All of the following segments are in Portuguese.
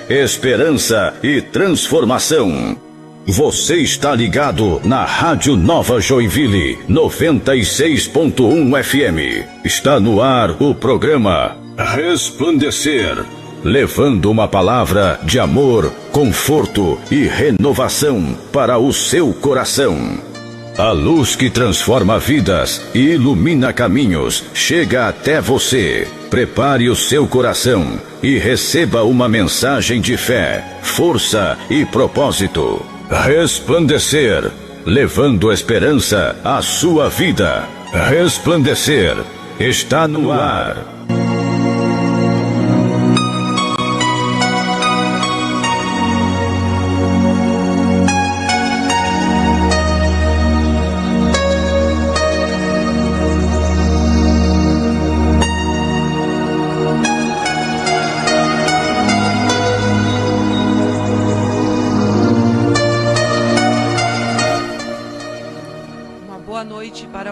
Esperança e transformação. Você está ligado na Rádio Nova Joinville 96.1 FM. Está no ar o programa Resplandecer, levando uma palavra de amor, conforto e renovação para o seu coração. A luz que transforma vidas e ilumina caminhos chega até você. Prepare o seu coração e receba uma mensagem de fé, força e propósito. Resplandecer, levando esperança à sua vida. Resplandecer está no ar.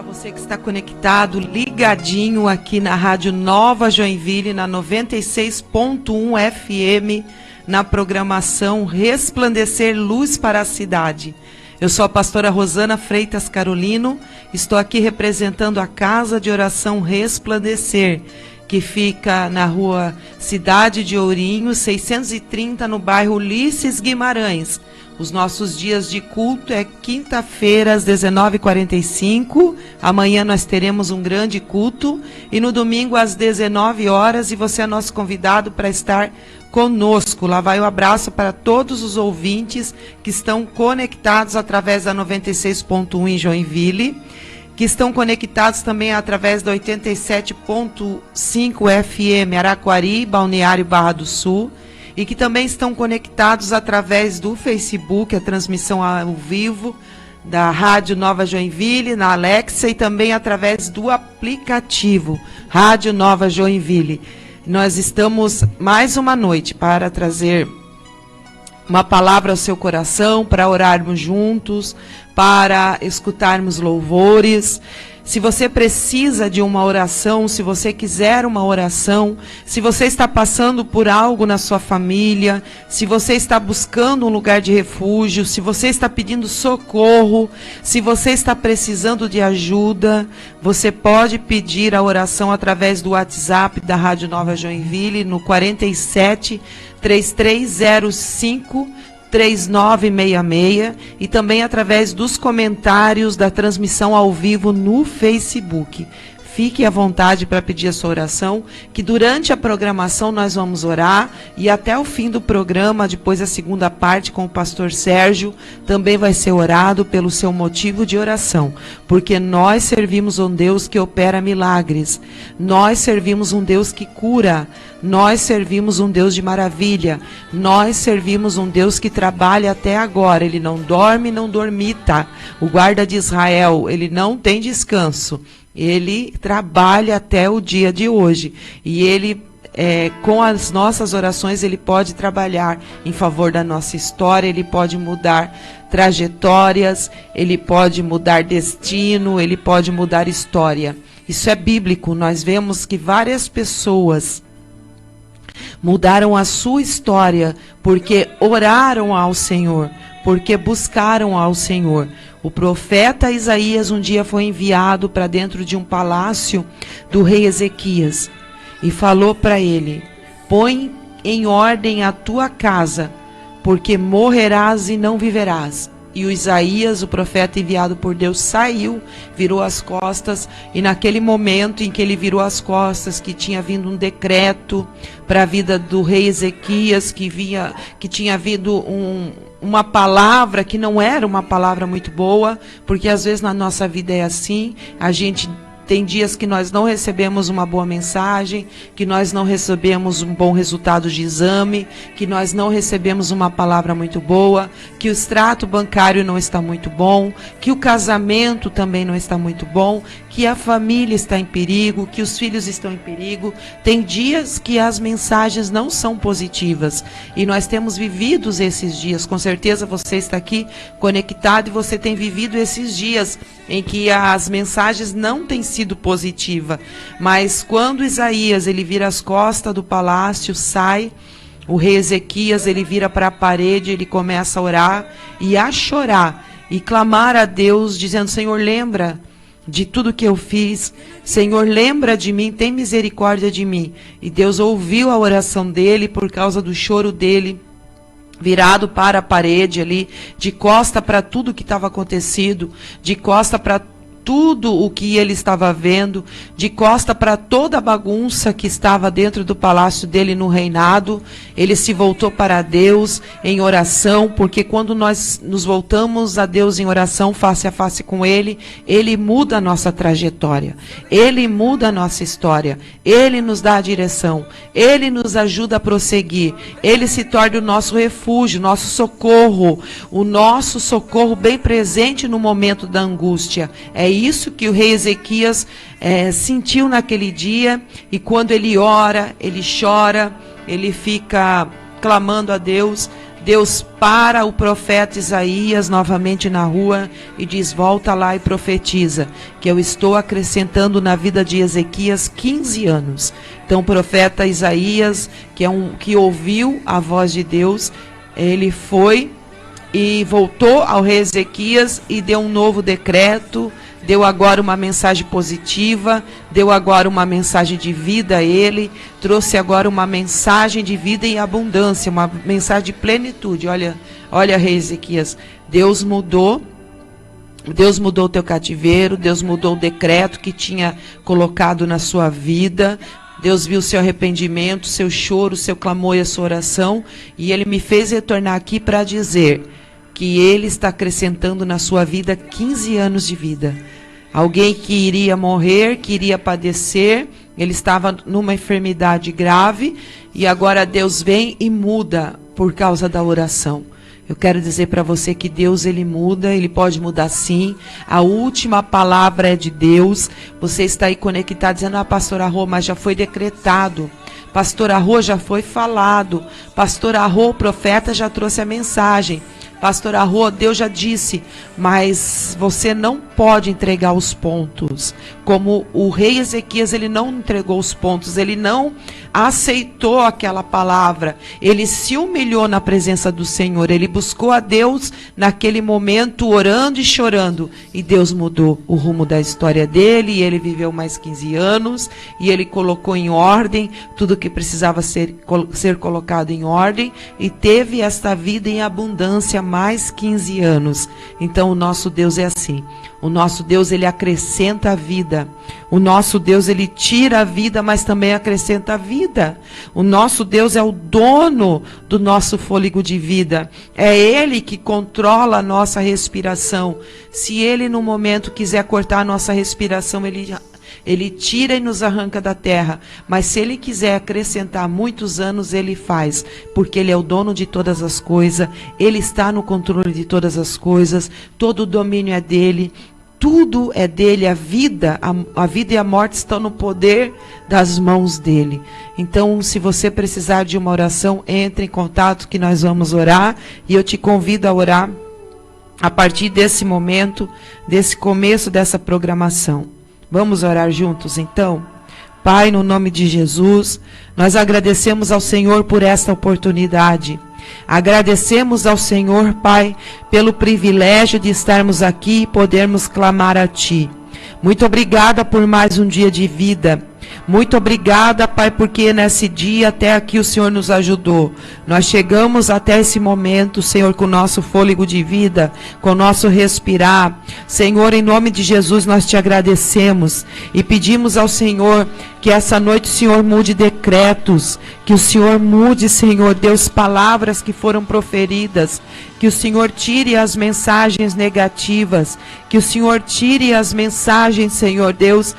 Você que está conectado, ligadinho aqui na Rádio Nova Joinville, na 96.1 FM, na programação Resplandecer Luz para a Cidade. Eu sou a pastora Rosana Freitas Carolino, estou aqui representando a Casa de Oração Resplandecer, que fica na rua Cidade de Ourinho, 630, no bairro Ulisses Guimarães. Os nossos dias de culto é quinta-feira às 19h45. Amanhã nós teremos um grande culto. E no domingo às 19 horas. E você é nosso convidado para estar conosco. Lá vai um abraço para todos os ouvintes que estão conectados através da 96.1 em Joinville. Que estão conectados também através da 87.5 FM Araquari, Balneário Barra do Sul. E que também estão conectados através do Facebook, a transmissão ao vivo da Rádio Nova Joinville, na Alexa, e também através do aplicativo Rádio Nova Joinville. Nós estamos mais uma noite para trazer uma palavra ao seu coração, para orarmos juntos, para escutarmos louvores. Se você precisa de uma oração, se você quiser uma oração, se você está passando por algo na sua família, se você está buscando um lugar de refúgio, se você está pedindo socorro, se você está precisando de ajuda, você pode pedir a oração através do WhatsApp da Rádio Nova Joinville no 47 3305 3966 e também através dos comentários da transmissão ao vivo no Facebook. Fique à vontade para pedir a sua oração, que durante a programação nós vamos orar e até o fim do programa, depois a segunda parte com o pastor Sérgio, também vai ser orado pelo seu motivo de oração, porque nós servimos um Deus que opera milagres, nós servimos um Deus que cura, nós servimos um Deus de maravilha, nós servimos um Deus que trabalha até agora, ele não dorme, não dormita, o guarda de Israel, ele não tem descanso. Ele trabalha até o dia de hoje e ele, com as nossas orações, ele pode trabalhar em favor da nossa história, ele pode mudar trajetórias, ele pode mudar destino, ele pode mudar história. Isso é bíblico, nós vemos que várias pessoas mudaram a sua história porque oraram ao Senhor, porque buscaram ao Senhor. O profeta Isaías um dia foi enviado para dentro de um palácio do rei Ezequias e falou para ele: põe em ordem a tua casa, porque morrerás e não viverás. E o Isaías, o profeta enviado por Deus, saiu, virou as costas, e naquele momento em que ele virou as costas, que tinha vindo um decreto para a vida do rei Ezequias, que tinha vindo uma palavra que não era uma palavra muito boa, porque às vezes na nossa vida é assim, a gente tem dias que nós não recebemos uma boa mensagem, que nós não recebemos um bom resultado de exame, que nós não recebemos uma palavra muito boa, que o extrato bancário não está muito bom, que o casamento também não está muito bom, que a família está em perigo, que os filhos estão em perigo. Tem dias que as mensagens não são positivas e nós temos vivido esses dias. Com certeza você está aqui conectado e você tem vivido esses dias em que as mensagens não têm sido positivas. Mas quando Isaías ele vira as costas do palácio, sai, o rei Ezequias, ele vira para a parede, ele começa a orar e a chorar e clamar a Deus, dizendo: Senhor, lembra de tudo que eu fiz, Senhor, lembra de mim, tem misericórdia de mim. E Deus ouviu a oração dele por causa do choro dele, virado para a parede ali, de costa para tudo que estava acontecido, de costa para tudo o que ele estava vendo, de costa para toda a bagunça que estava dentro do palácio dele no reinado. Ele se voltou para Deus em oração, porque quando nós nos voltamos a Deus em oração, face a face com Ele, Ele muda a nossa trajetória, Ele muda a nossa história, Ele nos dá a direção, Ele nos ajuda a prosseguir, Ele se torna o nosso refúgio, o nosso socorro bem presente no momento da angústia. É isso que o rei Ezequias sentiu naquele dia, e quando ele ora, ele chora, ele fica clamando a Deus. Deus para o profeta Isaías novamente na rua e diz: volta lá e profetiza, que eu estou acrescentando na vida de Ezequias 15 anos. Então o profeta Isaías, que ouviu a voz de Deus, ele foi e voltou ao rei Ezequias e deu um novo decreto, deu agora uma mensagem positiva, deu agora uma mensagem de vida a ele, trouxe agora uma mensagem de vida em abundância, uma mensagem de plenitude. Olha, rei Ezequias, Deus mudou o teu cativeiro, Deus mudou o decreto que tinha colocado na sua vida. Deus viu o seu arrependimento, seu choro, seu clamor e a sua oração, e Ele me fez retornar aqui para dizer que Ele está acrescentando na sua vida 15 anos de vida. Alguém que iria morrer, que iria padecer, ele estava numa enfermidade grave, e agora Deus vem e muda por causa da oração. Eu quero dizer para você que Deus, Ele muda, Ele pode mudar sim. A última palavra é de Deus. Você está aí conectado dizendo: pastora Rô, mas já foi decretado. Pastora Rô, já foi falado. Pastora Rô, o profeta já trouxe a mensagem. Pastora Rô, Deus já disse, mas você não pode entregar os pontos. Como o rei Ezequias, ele não entregou os pontos, ele não aceitou aquela palavra, ele se humilhou na presença do Senhor, ele buscou a Deus naquele momento, orando e chorando, e Deus mudou o rumo da história dele, e ele viveu mais 15 anos, e ele colocou em ordem tudo que precisava ser colocado em ordem, e teve esta vida em abundância mais 15 anos. Então o nosso Deus é assim. O nosso Deus, Ele acrescenta a vida. O nosso Deus, Ele tira a vida, mas também acrescenta a vida. O nosso Deus é o dono do nosso fôlego de vida. É Ele que controla a nossa respiração. Se Ele, no momento, quiser cortar a nossa respiração, Ele tira e nos arranca da terra. Mas se Ele quiser acrescentar muitos anos, Ele faz. Porque Ele é o dono de todas as coisas. Ele está no controle de todas as coisas. Todo o domínio é dEle. Tudo é dEle. A vida e a morte estão no poder das mãos dEle. Então, se você precisar de uma oração, entre em contato que nós vamos orar. E eu te convido a orar a partir desse momento, desse começo dessa programação. Vamos orar juntos, então? Pai, no nome de Jesus, nós agradecemos ao Senhor por esta oportunidade. Agradecemos ao Senhor, Pai, pelo privilégio de estarmos aqui e podermos clamar a Ti. Muito obrigada por mais um dia de vida. Muito obrigada, Pai, porque nesse dia até aqui o Senhor nos ajudou. Nós chegamos até esse momento, Senhor, com o nosso fôlego de vida, com o nosso respirar. Senhor, em nome de Jesus, nós te agradecemos e pedimos ao Senhor que essa noite o Senhor mude decretos, que o Senhor mude, Senhor Deus, palavras que foram proferidas, que o Senhor tire as mensagens negativas, que o Senhor tire as mensagens, Senhor Deus,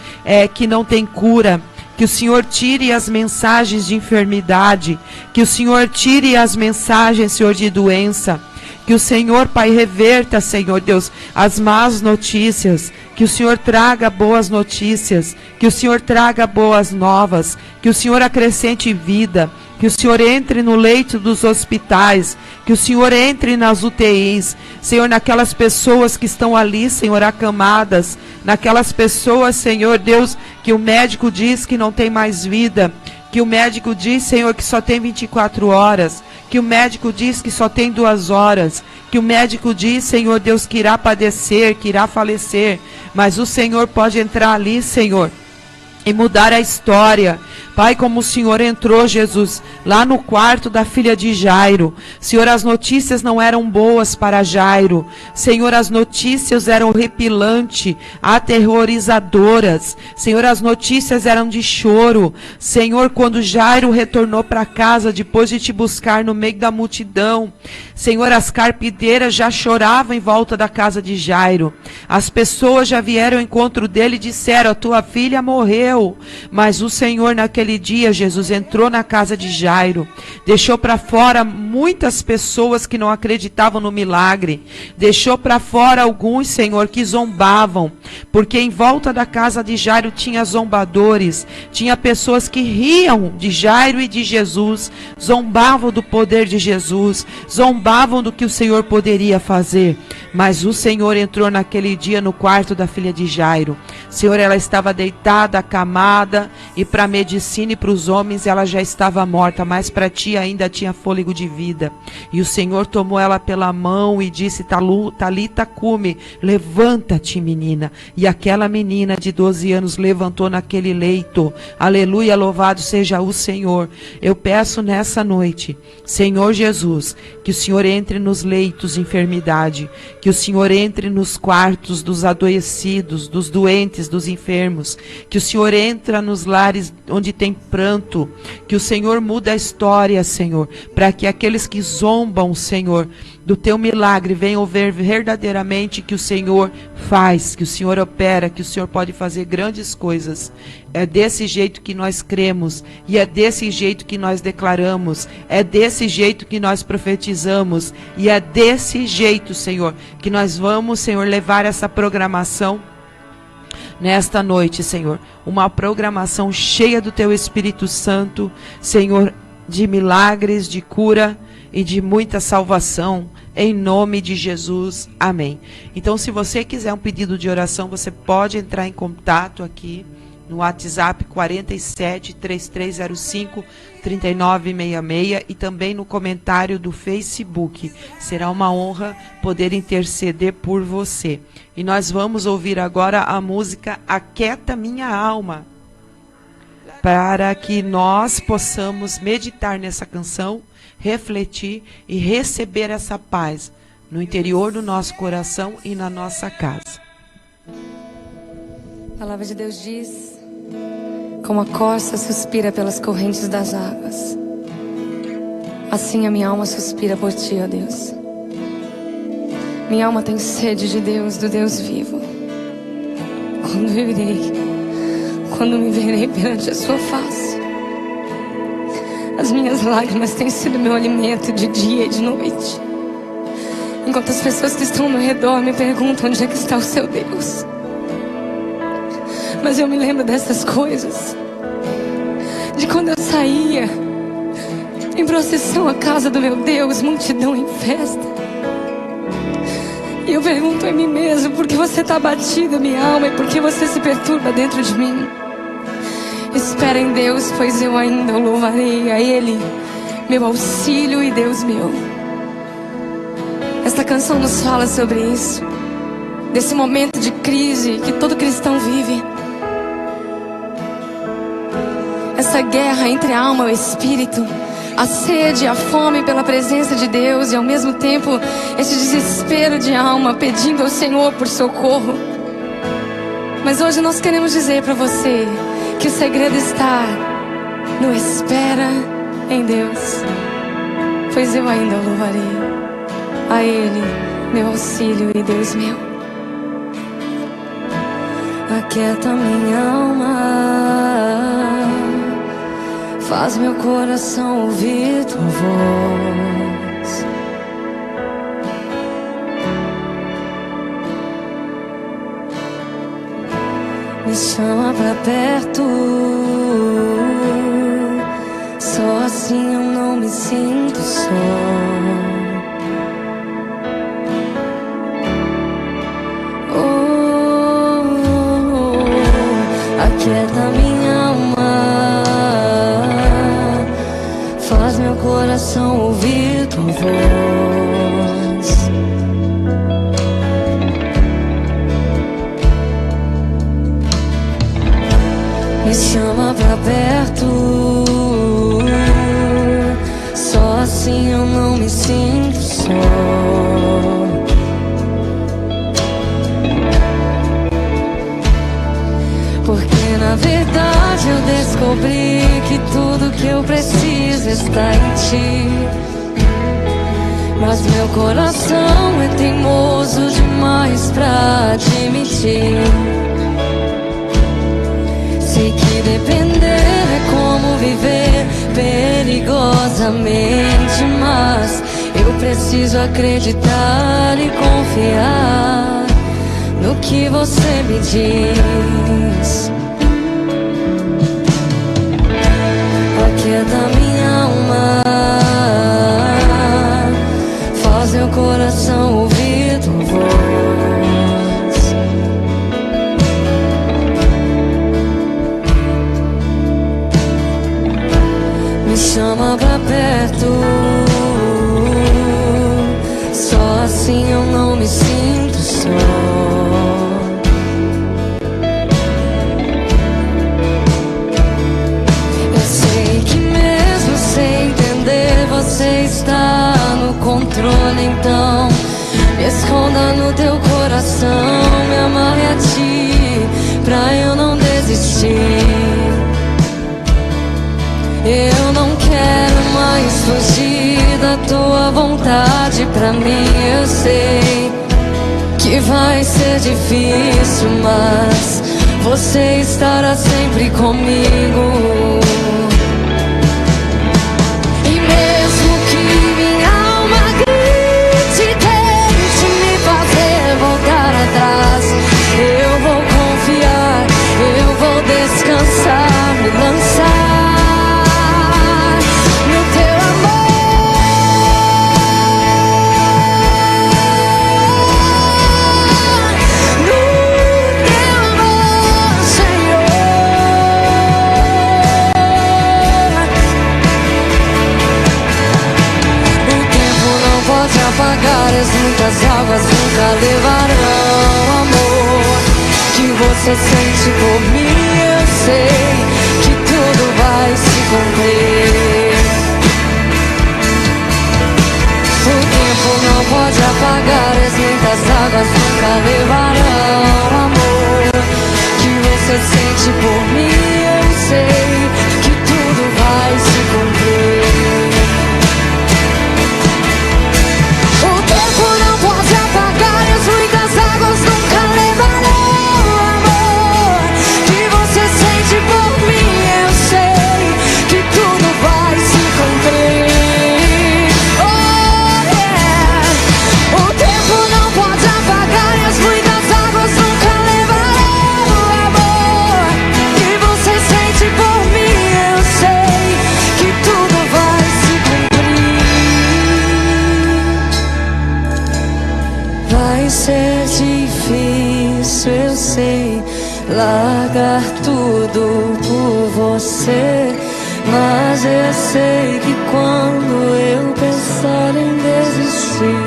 que não tem cura, que o Senhor tire as mensagens de enfermidade, que o Senhor tire as mensagens, Senhor, de doença, que o Senhor, Pai, reverta, Senhor Deus, as más notícias, que o Senhor traga boas notícias, que o Senhor traga boas novas, que o Senhor acrescente vida, que o Senhor entre no leito dos hospitais, que o Senhor entre nas UTIs, Senhor, naquelas pessoas que estão ali, Senhor, acamadas, naquelas pessoas, Senhor Deus, que o médico diz que não tem mais vida, que o médico diz, Senhor, que só tem 24 horas, que o médico diz que só tem 2 horas, que o médico diz, Senhor Deus, que irá padecer, que irá falecer, mas o Senhor pode entrar ali, Senhor, e mudar a história. Pai, como o Senhor entrou, Jesus, lá no quarto da filha de Jairo. Senhor, as notícias não eram boas para Jairo. Senhor, as notícias eram horripilantes, aterrorizadoras. Senhor, as notícias eram de choro. Senhor, quando Jairo retornou para casa, depois de te buscar no meio da multidão, Senhor, as carpideiras já choravam em volta da casa de Jairo. As pessoas já vieram ao encontro dele e disseram, a tua filha morreu. Mas o Senhor, naquele dia, Jesus entrou na casa de Jairo, deixou para fora muitas pessoas que não acreditavam no milagre, deixou para fora alguns, Senhor, que zombavam, porque em volta da casa de Jairo tinha zombadores, tinha pessoas que riam de Jairo e de Jesus, zombavam do poder de Jesus, zombavam do que o Senhor poderia fazer, mas o Senhor entrou naquele dia no quarto da filha de Jairo. Senhor, ela estava deitada, acamada, e para a medicina e para os homens ela já estava morta, mas para ti ainda tinha fôlego de vida. E o Senhor tomou ela pela mão e disse, Talita cumi, levanta-te, menina. E aquela menina de 12 anos levantou naquele leito. Aleluia, louvado seja o Senhor. Eu peço nessa noite, Senhor Jesus, que o Senhor entre nos leitos de enfermidade, que o Senhor entre nos quartos dos adoecidos, dos doentes, dos enfermos, que o Senhor entra nos lares onde tem pranto, que o Senhor muda a história, Senhor, para que aqueles que zombam, Senhor, do teu milagre venham ver verdadeiramente que o Senhor faz, que o Senhor opera, que o Senhor pode fazer grandes coisas. É desse jeito que nós cremos, e é desse jeito que nós declaramos, é desse jeito que nós profetizamos, e é desse jeito, Senhor, que nós vamos, Senhor, levar essa programação nesta noite, Senhor, uma programação cheia do Teu Espírito Santo, Senhor, de milagres, de cura e de muita salvação, em nome de Jesus, amém. Então, se você quiser um pedido de oração, você pode entrar em contato aqui no WhatsApp 47 3305 3966 e também no comentário do Facebook. Será uma honra poder interceder por você. E nós vamos ouvir agora a música Aquieta Minha Alma, para que nós possamos meditar nessa canção, refletir e receber essa paz no interior do nosso coração e na nossa casa. A palavra de Deus diz: como a corça suspira pelas correntes das águas, assim a minha alma suspira por ti, ó Deus. Minha alma tem sede de Deus, do Deus vivo. Quando me verei perante a sua face. As minhas lágrimas têm sido meu alimento de dia e de noite, enquanto as pessoas que estão ao meu redor me perguntam onde é que está o seu Deus. Mas eu me lembro dessas coisas, de quando eu saía em procissão à casa do meu Deus, multidão em festa. E eu pergunto a mim mesmo: por que você está abatida, minha alma, e por que você se perturba dentro de mim? Espera em Deus, pois eu ainda o louvarei, a Ele, meu auxílio e Deus meu. Esta canção nos fala sobre isso, desse momento de crise que todo cristão vive. Essa guerra entre a alma e o espírito, a sede, a fome pela presença de Deus, e ao mesmo tempo esse desespero de alma pedindo ao Senhor por socorro. Mas hoje nós queremos dizer para você que o segredo está no espera em Deus, pois eu ainda o louvarei, a Ele, meu auxílio e Deus meu. Aquieta minha alma, faz meu coração ouvir tua voz. Me chama pra perto, só assim eu não me sinto só. Aquieta minha alma, voz. Me chama pra perto, só assim eu não me sinto só. Porque na verdade eu descobri que tudo que eu preciso está em ti. Mas meu coração é teimoso demais pra admitir. Sei que depender é como viver perigosamente, mas eu preciso acreditar e confiar no que você me diz. Aquieta minha alma, faz meu coração ouvir tua voz. Me chama pra perto, só assim eu não me sinto só. Eu sei que mesmo sem entender você está no controle, então me esconda no teu coração, me amarre a ti pra eu não desistir. Eu não quero mais fugir da tua vontade pra mim. Eu sei que vai ser difícil, mas você estará sempre comigo. E mesmo que minha alma grite, tente me fazer voltar atrás, eu vou confiar, eu vou descansar, me lançar no teu amor, Senhor. O tempo não pode apagar, as muitas águas nunca levarão amor que você sente por mim. Eu sei que tudo vai se cumprir. O tempo não pode apagar, as muitas águas nunca levarão amor que você sente por mim. Eu sei que tudo vai se cumprir. O tempo não pode apagar, as muitas águas nunca levarão amor que você sente por mim. Eu sei que tudo vai se cumprir. Oh yeah. O tempo não pode apagar, as muitas águas nunca levarão amor que você sente por mim. Eu sei que tudo vai se cumprir. Vai ser difícil, eu sei, largar tudo por você, mas eu sei que quando eu pensar em desistir,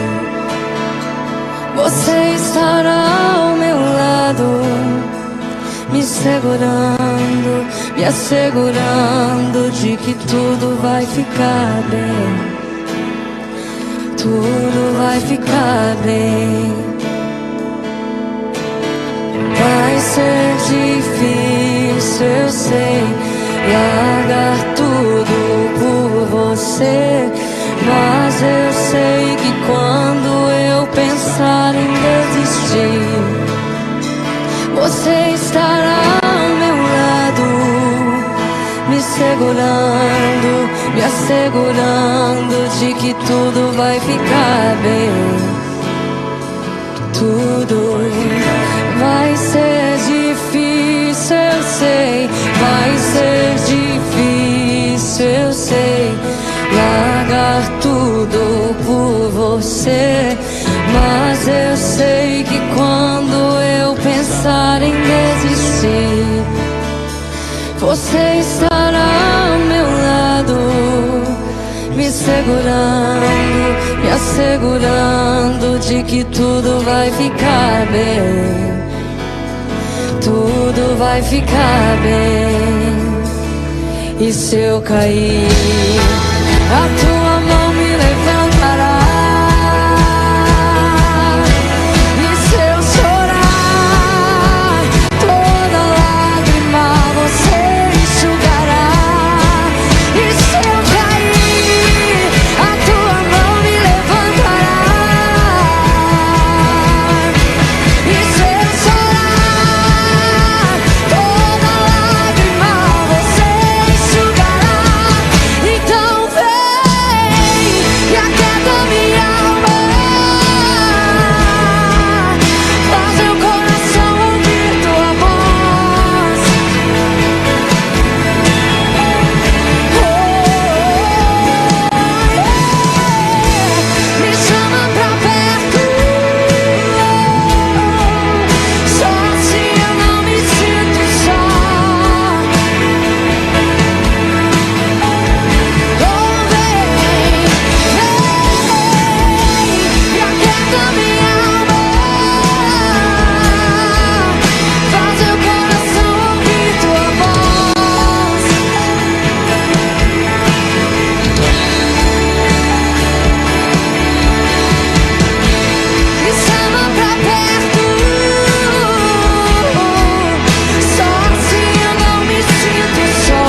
você estará ao meu lado, me segurando, me assegurando de que tudo vai ficar bem. Tudo vai ficar bem. Vai ser difícil, eu sei, largar tudo por você, mas eu sei que quando eu pensar em desistir, você estará ao meu lado, me segurando, me assegurando de que tudo vai ficar bem. Tudo vai ser difícil, eu sei, vai ser difícil, eu sei, largar tudo por você, mas eu sei que quando eu pensar em desistir, você estará ao meu lado, me segurando, assegurando de que tudo vai ficar bem. Tudo vai ficar bem. E se eu cair, a tua mão me levantará. E se eu chorar, toda lágrima você enxugará. E se eu cair, a tua mão me levantará. E se eu chorar, toda lágrima você enxugará. Então vem e aquieta minha alma, faz meu coração ouvir tua voz. Me chama pra perto, só assim eu não me sinto só. Vem e aquieta minha alma, faz meu coração ouvir tua voz. Me chama pra perto, só assim eu não me sinto só.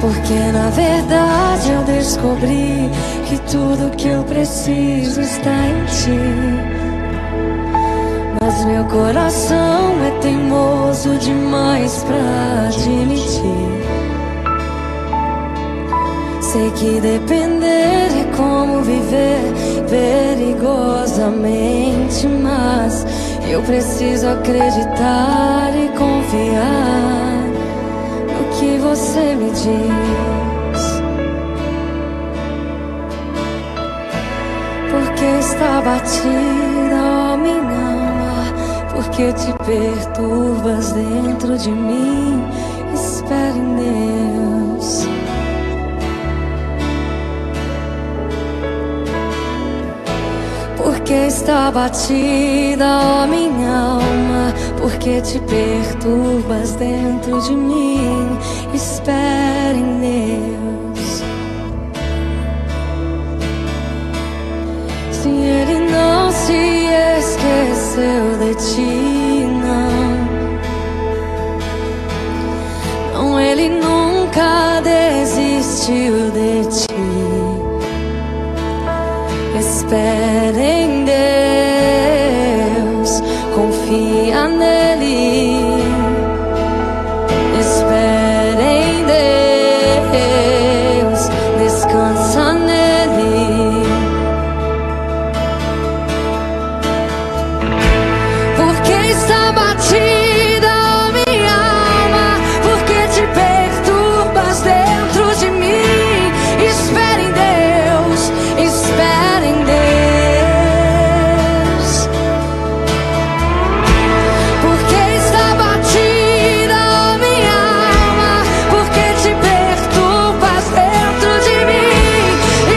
Porque na verdade eu descobri que tudo que eu preciso está em ti. Mas meu coração é teimoso demais pra admitir. Sei que depender é como viver perigosamente, mas eu preciso acreditar e confiar no que você me diz. Porque está batida, ó minha alma, porque te perturbas dentro de mim. Espere em Deus. Porque está batida, ó minha alma, porque te perturbas dentro de mim. Espere em Deus. Se Ele não se esqueceu de ti, não, Ele nunca desistiu de ti. Espera em Deus, confia nele. Espera em Deus, descansa nele. Porque está batida, ó minha alma, porque te perturbas dentro de mim. Espera em Deus, espera em Deus. Porque está batida, ó minha alma, porque te perturbas dentro de mim.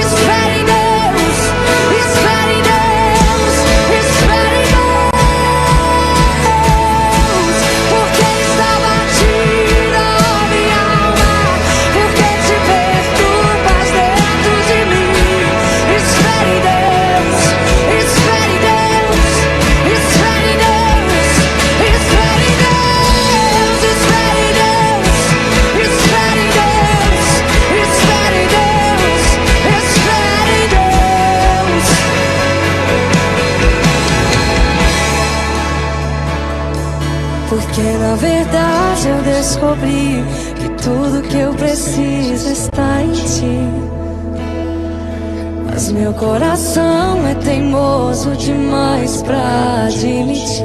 Espera em Deus, espera em Deus, espera em Deus. Porque está batida, ó minha alma, porque te perturbas dentro de mim. Espera em Deus, espera em Deus, espera em Deus, espera em Deus, espera em Deus, espera em Deus, espera em Deus, espera em Deus. Porque na verdade eu descobri que tudo que eu preciso está em ti. Mas meu coração é teimoso demais pra admitir.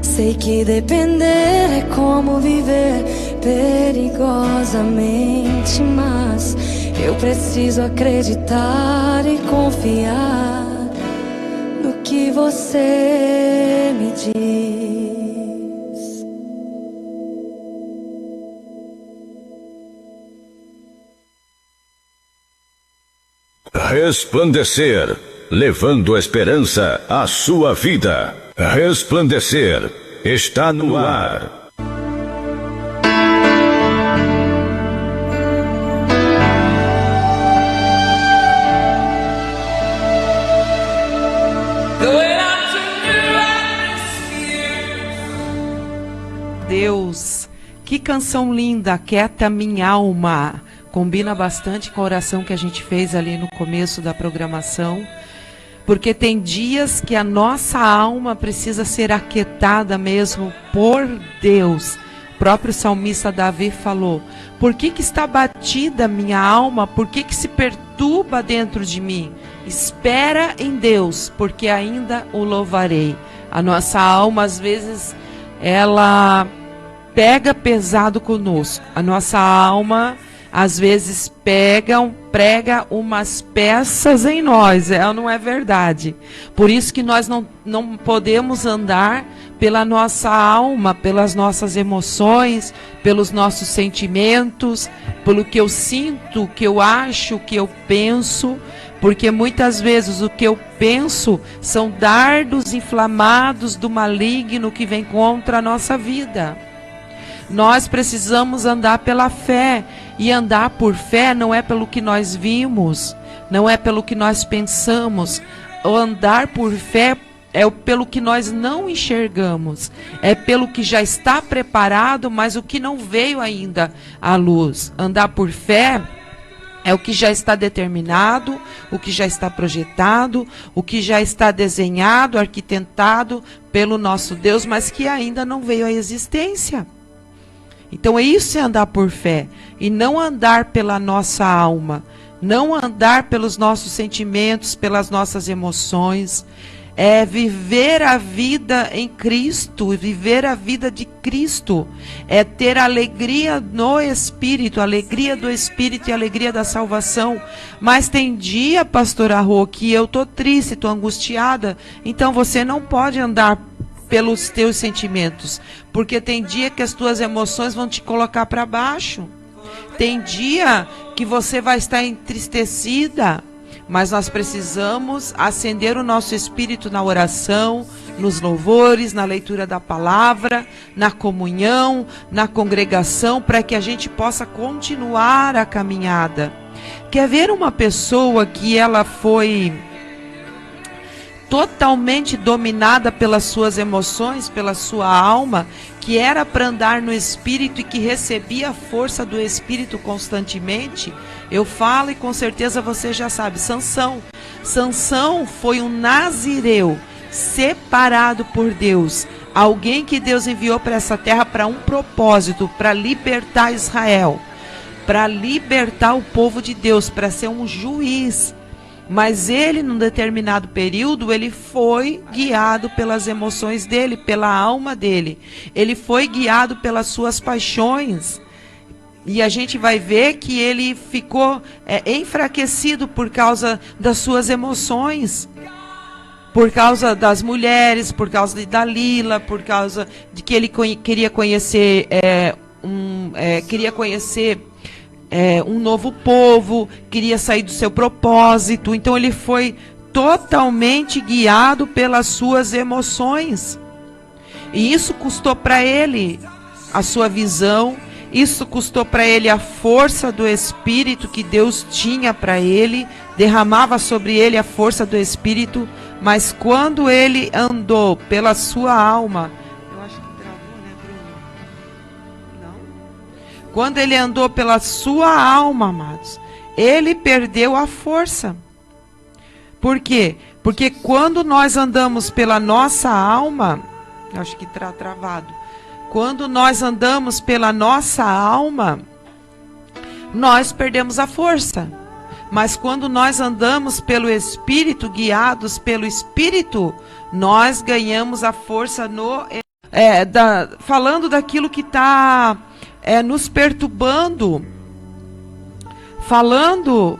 Sei que depender é como viver perigosamente, mas eu preciso acreditar e confiar no que você me diz. Resplandecer, levando esperança à sua vida. Resplandecer está no ar. Deus, que canção linda, Aquieta Minha Alma. Combina bastante com a oração que a gente fez ali no começo da programação, porque tem dias que a nossa alma precisa ser aquietada mesmo por Deus. O próprio salmista Davi falou: por que está batida minha alma? Por que se perturba dentro de mim? Espera em Deus, porque ainda o louvarei. A nossa alma, às vezes, ela pega pesado conosco. A nossa alma, às vezes, prega umas peças em nós. Não é verdade. Por isso que nós não podemos andar pela nossa alma, pelas nossas emoções, pelos nossos sentimentos, pelo que eu sinto, o que eu acho, o que eu penso, porque muitas vezes o que eu penso são dardos inflamados do maligno que vem contra a nossa vida. Nós precisamos andar pela fé, e andar por fé não é pelo que nós vimos, não é pelo que nós pensamos. O andar por fé é pelo que nós não enxergamos, é pelo que já está preparado, mas o que não veio ainda à luz. Andar por fé é o que já está determinado, o que já está projetado, o que já está desenhado, arquitetado pelo nosso Deus, mas que ainda não veio à existência. Então isso é andar por fé, e não andar pela nossa alma, não andar pelos nossos sentimentos, pelas nossas emoções. É viver a vida em Cristo, viver a vida de Cristo, é ter alegria no Espírito, alegria do Espírito e alegria da salvação. Mas tem dia, pastora Rô, que eu estou triste, estou angustiada, então você não pode andar pelos teus sentimentos, porque tem dia que as tuas emoções vão te colocar para baixo, tem dia que você vai estar entristecida, mas nós precisamos acender o nosso espírito na oração, nos louvores, na leitura da palavra, na comunhão, na congregação, para que a gente possa continuar a caminhada. Quer ver uma pessoa que ela foi totalmente dominada pelas suas emoções, pela sua alma, que era para andar no Espírito e que recebia a força do Espírito constantemente? Eu falo, e com certeza você já sabe, Sansão. Sansão foi um nazireu, separado por Deus, alguém que Deus enviou para essa terra para um propósito, para libertar Israel, para libertar o povo de Deus, para ser um juiz. Mas ele, num determinado período, ele foi guiado pelas emoções dele, pela alma dele. Ele foi guiado pelas suas paixões. E a gente vai ver que ele ficou enfraquecido por causa das suas emoções. Por causa das mulheres, por causa de Dalila, por causa de que ele queria conhecer um novo povo, queria sair do seu propósito. Então ele foi totalmente guiado pelas suas emoções, e isso custou para ele a sua visão, isso custou para ele a força do Espírito que Deus tinha para ele, derramava sobre ele a força do Espírito. Mas quando ele andou pela sua alma, quando ele andou pela sua alma, amados, ele perdeu a força. Por quê? Porque quando nós andamos pela nossa alma, acho que está travado. Quando nós andamos pela nossa alma, nós perdemos a força. Mas quando nós andamos pelo Espírito, guiados pelo Espírito, nós ganhamos a força falando daquilo que está nos perturbando, falando.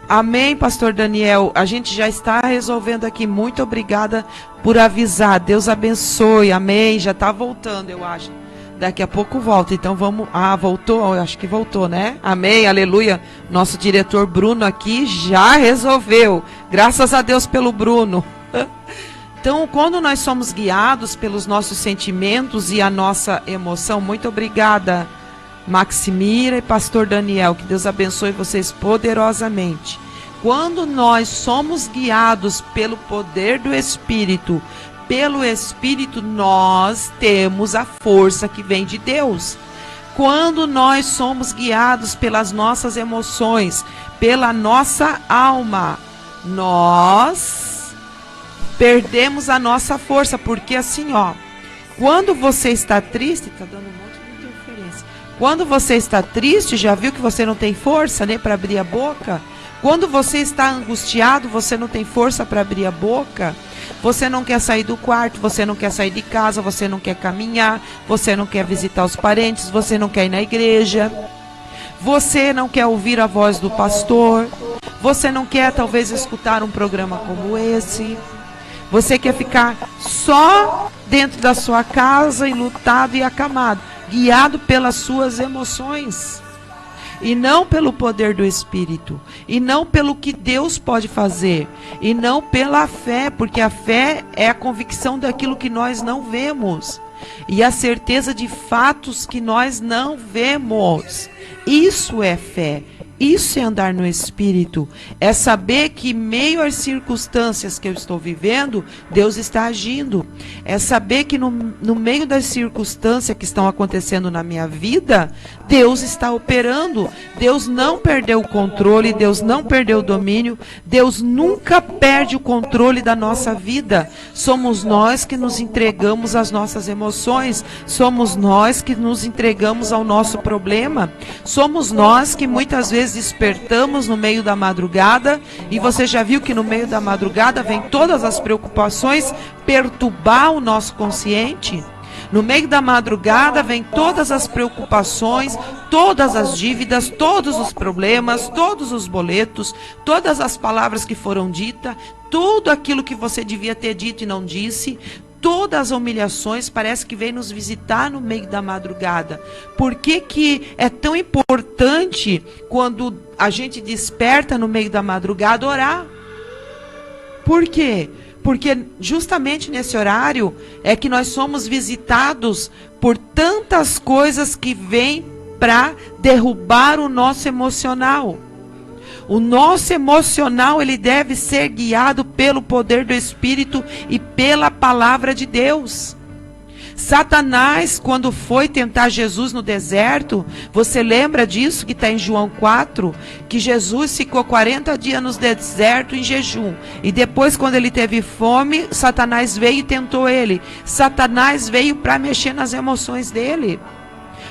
Amém, pastor Daniel, a gente já está resolvendo aqui, muito obrigada por avisar, Deus abençoe, amém, já está voltando, eu acho. Daqui a pouco volta, então vamos... Ah, voltou, acho que voltou, né? Amém, aleluia. Nosso diretor Bruno aqui já resolveu. Graças a Deus pelo Bruno. Então, quando nós somos guiados pelos nossos sentimentos e a nossa emoção, muito obrigada, Maximira e Pastor Daniel, que Deus abençoe vocês poderosamente. Quando nós somos guiados pelo poder do Espírito, pelo Espírito, nós temos a força que vem de Deus. Quando nós somos guiados pelas nossas emoções, pela nossa alma, nós perdemos a nossa força, porque assim, ó, quando você está triste, tá dando um monte de interferência. Quando você está triste, já viu que você não tem força, né, para abrir a boca? Quando você está angustiado, você não tem força para abrir a boca. Você não quer sair do quarto, você não quer sair de casa, você não quer caminhar, você não quer visitar os parentes, você não quer ir na igreja, você não quer ouvir a voz do pastor, você não quer talvez escutar um programa como esse, você quer ficar só dentro da sua casa, enlutado e acamado, guiado pelas suas emoções. E não pelo poder do Espírito, e não pelo que Deus pode fazer, e não pela fé, porque a fé é a convicção daquilo que nós não vemos, e a certeza de fatos que nós não vemos. Isso é fé, isso é andar no Espírito, é saber que meio às circunstâncias que eu estou vivendo, Deus está agindo, é saber que no meio das circunstâncias que estão acontecendo na minha vida, Deus está operando. Deus não perdeu o controle, Deus não perdeu o domínio, Deus nunca perde o controle da nossa vida. Somos nós que nos entregamos às nossas emoções, somos nós que nos entregamos ao nosso problema, somos nós que muitas vezes despertamos no meio da madrugada, e você já viu que no meio da madrugada vem todas as preocupações perturbar o nosso consciente. No meio da madrugada vem todas as preocupações, todas as dívidas, todos os problemas, todos os boletos, todas as palavras que foram ditas, tudo aquilo que você devia ter dito e não disse, todas as humilhações parece que vem nos visitar no meio da madrugada. Por que que é tão importante quando a gente desperta no meio da madrugada orar? Por quê? Porque justamente nesse horário é que nós somos visitados por tantas coisas que vêm para derrubar o nosso emocional. O nosso emocional, ele deve ser guiado pelo poder do Espírito e pela palavra de Deus. Satanás, quando foi tentar Jesus no deserto, você lembra disso que está em João 4? Que Jesus ficou 40 dias no deserto em jejum. E depois, quando ele teve fome, Satanás veio e tentou ele. Satanás veio para mexer nas emoções dele.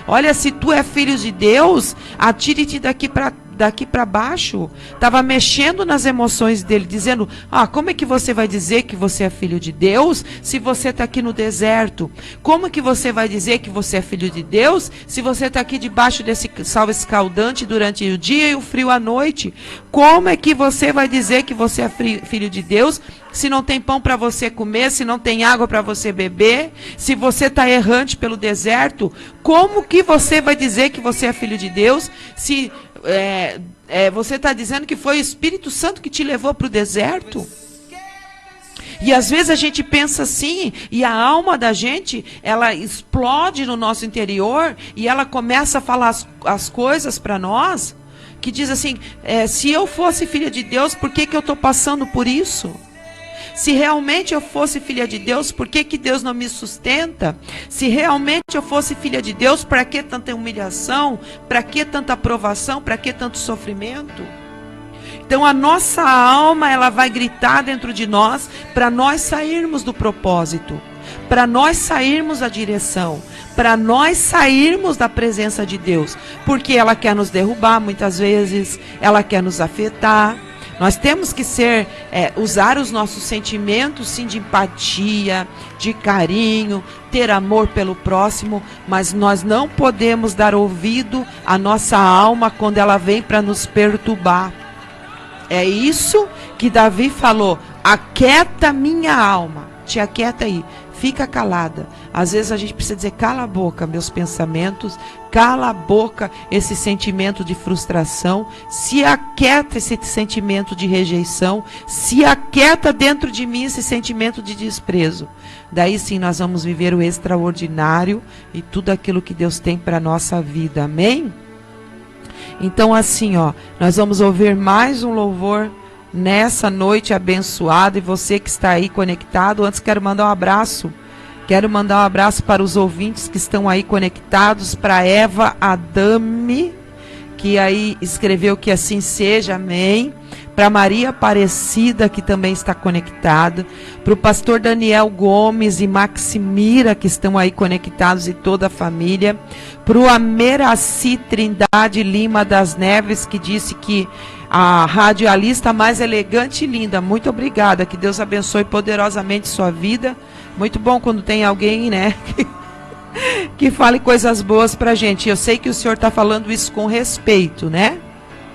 Olha, se tu é filho de Deus, atire-te daqui para baixo. Estava mexendo nas emoções dele, dizendo, como é que você vai dizer que você é filho de Deus se você está aqui no deserto? Como que você vai dizer que você é filho de Deus se você está aqui debaixo desse sol escaldante durante o dia e o frio à noite? Como é que você vai dizer que você é filho de Deus se não tem pão para você comer, se não tem água para você beber, se você está errante pelo deserto? Como que você vai dizer que você é filho de Deus se você está dizendo que foi o Espírito Santo que te levou para o deserto? E às vezes a gente pensa assim, e a alma da gente, ela explode no nosso interior, e ela começa a falar as coisas para nós, que diz assim, se eu fosse filha de Deus, por que eu estou passando por isso? Se realmente eu fosse filha de Deus, por que Deus não me sustenta? Se realmente eu fosse filha de Deus, para que tanta humilhação? Para que tanta aprovação? Para que tanto sofrimento? Então a nossa alma, ela vai gritar dentro de nós para nós sairmos do propósito, para nós sairmos da direção, para nós sairmos da presença de Deus, porque ela quer nos derrubar muitas vezes, ela quer nos afetar. Nós temos que usar os nossos sentimentos, sim, de empatia, de carinho, ter amor pelo próximo, mas nós não podemos dar ouvido à nossa alma quando ela vem para nos perturbar. É isso que Davi falou, aquieta minha alma. te aquieta aí. Fica calada. Às vezes a gente precisa dizer, cala a boca, meus pensamentos, cala a boca esse sentimento de frustração, se aquieta esse sentimento de rejeição, se aquieta dentro de mim esse sentimento de desprezo. Daí sim nós vamos viver o extraordinário e tudo aquilo que Deus tem para a nossa vida. Amém? Então assim, ó, nós vamos ouvir mais um louvor nessa noite abençoada, e você que está aí conectado, antes quero mandar um abraço. Quero mandar um abraço para os ouvintes que estão aí conectados, para Eva Adame, que aí escreveu que assim seja, amém. Para Maria Aparecida, que também está conectada. Para o pastor Daniel Gomes e Maximira, que estão aí conectados, e toda a família. Para o Ameraci Trindade Lima das Neves, que disse que a radialista mais elegante e linda. Muito obrigada, que Deus abençoe poderosamente sua vida. Muito bom quando tem alguém, né, que fale coisas boas pra gente. Eu sei que o senhor está falando isso com respeito, né?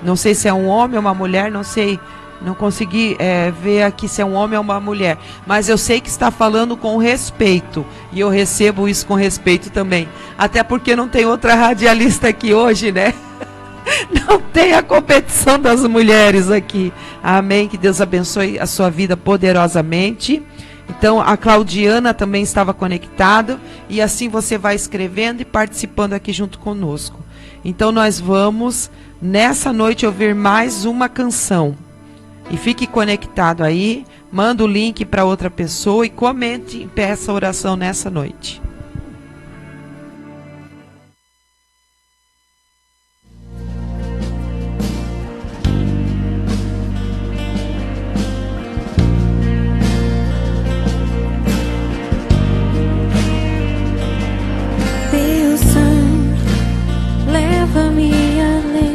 Não sei se é um homem ou uma mulher, não sei, não consegui ver aqui se é um homem ou uma mulher. Mas eu sei que está falando com respeito, e eu recebo isso com respeito também. Até porque não tem outra radialista aqui hoje, né? Não tem a competição das mulheres aqui. Amém, que Deus abençoe a sua vida poderosamente. Então a Claudiana também estava conectada, e assim você vai escrevendo e participando aqui junto conosco. Então nós vamos nessa noite ouvir mais uma canção, e fique conectado aí, manda o link para outra pessoa e comente e peça oração nessa noite. Leva-me além,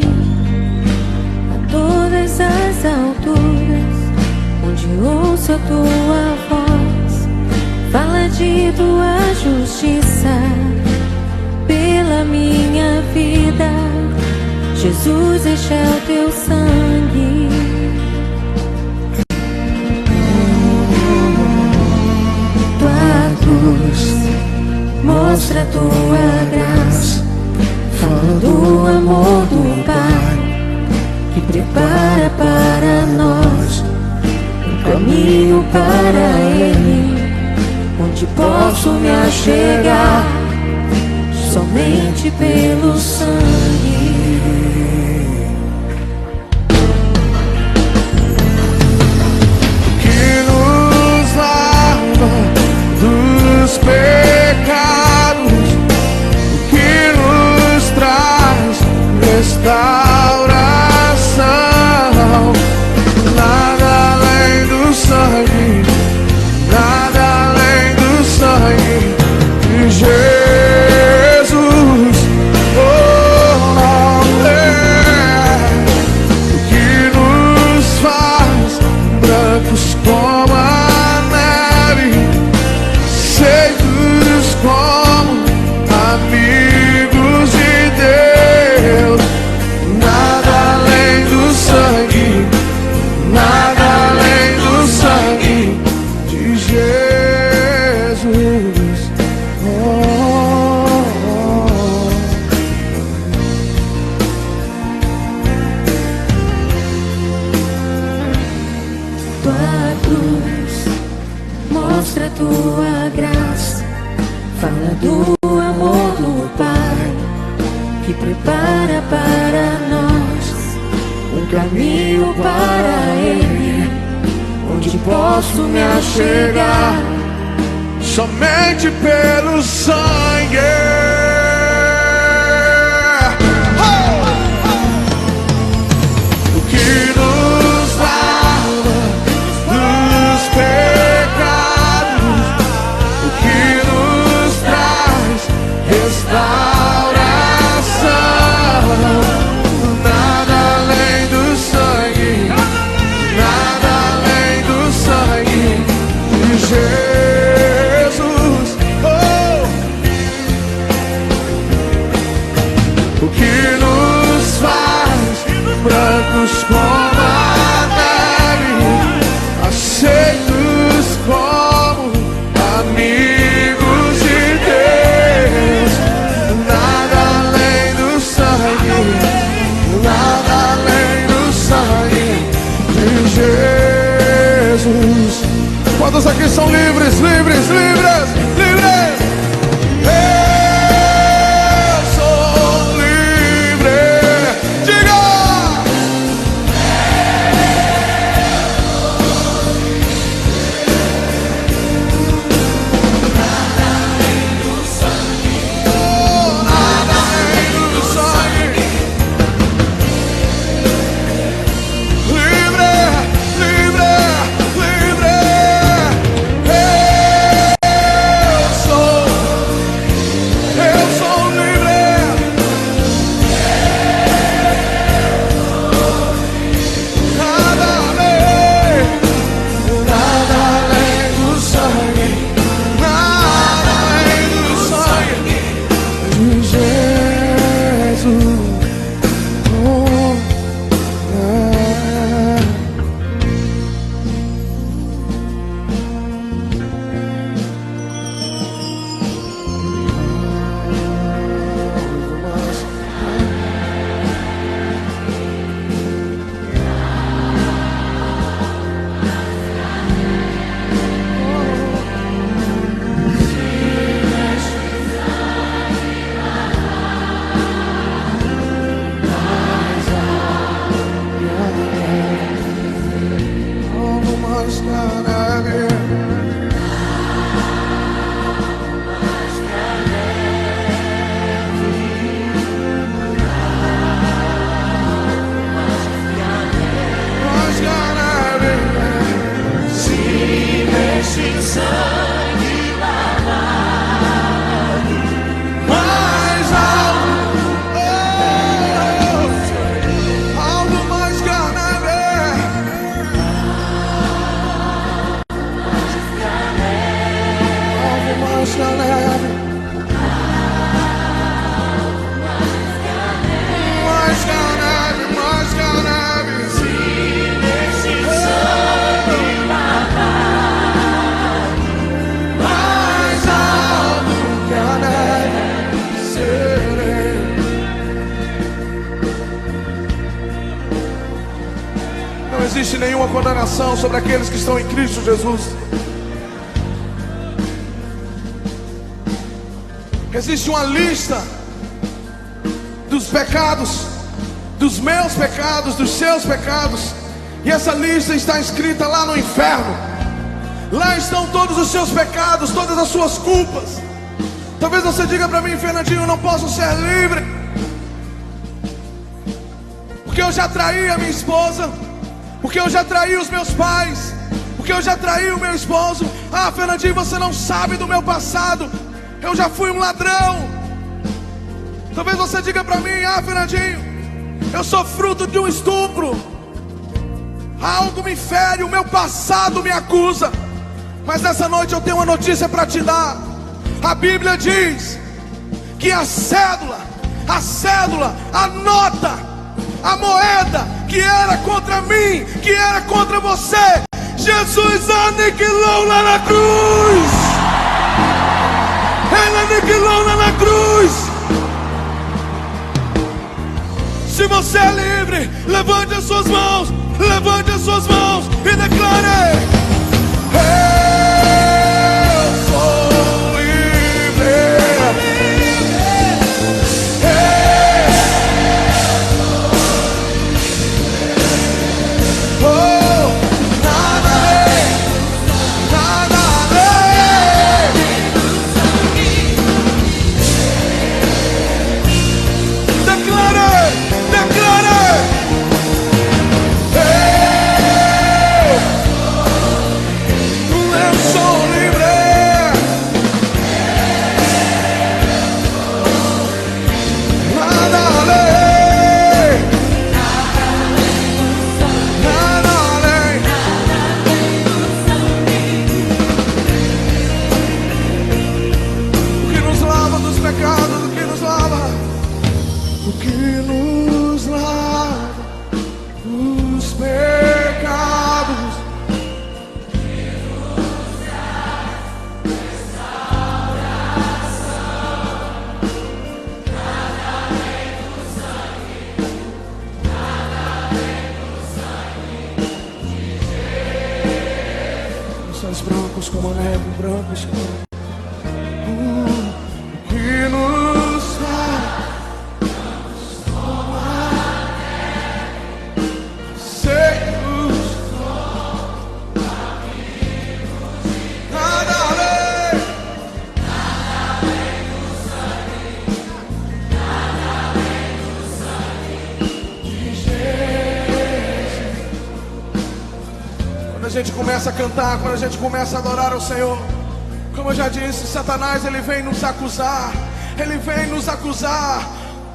a todas as alturas, onde ouço a tua voz. Fala de tua justiça pela minha vida. Jesus, este é o teu sangue. Tua cruz mostra a tua graça. Fala do amor do Pai, que prepara para nós um caminho para Ele, onde posso me achegar somente pelo sangue. Que nos lava dos pecados, restauração, nada além do sangue, nada além do sangue de Jesus. Oh, que nos faz brancos como a neve, secos como amigos de Deus. Nada além do sangue, nada além do sangue de Jesus. Oh, oh. Tua cruz mostra a tua graça. Fala do amor do Pai, que prepara para nós um caminho para Ele, onde posso me achegar somente pelo sangue. O que nos lava dos pecados, o que nos traz restauração. Nada além do sangue, nada além do sangue de Jesus. Oh! O que nos faz brancos como a neve, aceitos como Quantos aqui são livres, livres, livres, livres? Eu sou livre. Diga! Não existe nenhuma condenação sobre aqueles que estão em Cristo Jesus. Existe uma lista dos pecados, dos meus pecados, dos seus pecados, e essa lista está escrita lá no inferno. Lá estão todos os seus pecados, todas as suas culpas. Talvez você diga para mim: Fernandinho, eu não posso ser livre, porque eu já traí a minha esposa, porque eu já traí os meus pais, porque eu já traí o meu esposo. Ah, Fernandinho, você não sabe do meu passado, eu já fui um ladrão. Talvez você diga para mim: ah, Fernandinho, eu sou fruto de um estupro, algo me fere, o meu passado me acusa. Mas nessa noite eu tenho uma notícia para te dar. A Bíblia diz que a cédula, a nota, a moeda que era contra mim, que era contra você, Jesus aniquilou lá na cruz. Ele aniquilou lá na cruz. Se você é livre, levante as suas mãos, levante as suas mãos e declare: eu sou livre. Oh, nada além, nada além. Declare, declare. Eu sou livre. Nada além, nada além. O que nos lava dos pecados, o que nos lava, o que nos lava dos pecados. Estamos para uma brancos como a neve, brancos como que nos secos, nada além do sangue de Jesus. Quando a gente começa a cantar, quando a gente começa a adorar ao Senhor, como eu já disse, Satanás, ele vem nos acusar. Ele vem nos acusar.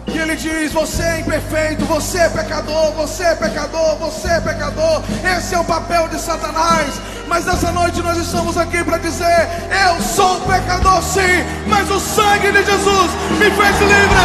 E ele diz: você é imperfeito, você é pecador, você é pecador, você é pecador. Esse é o papel de Satanás. Mas nessa noite nós estamos aqui para dizer: eu sou um pecador sim, mas o sangue de Jesus me fez livre.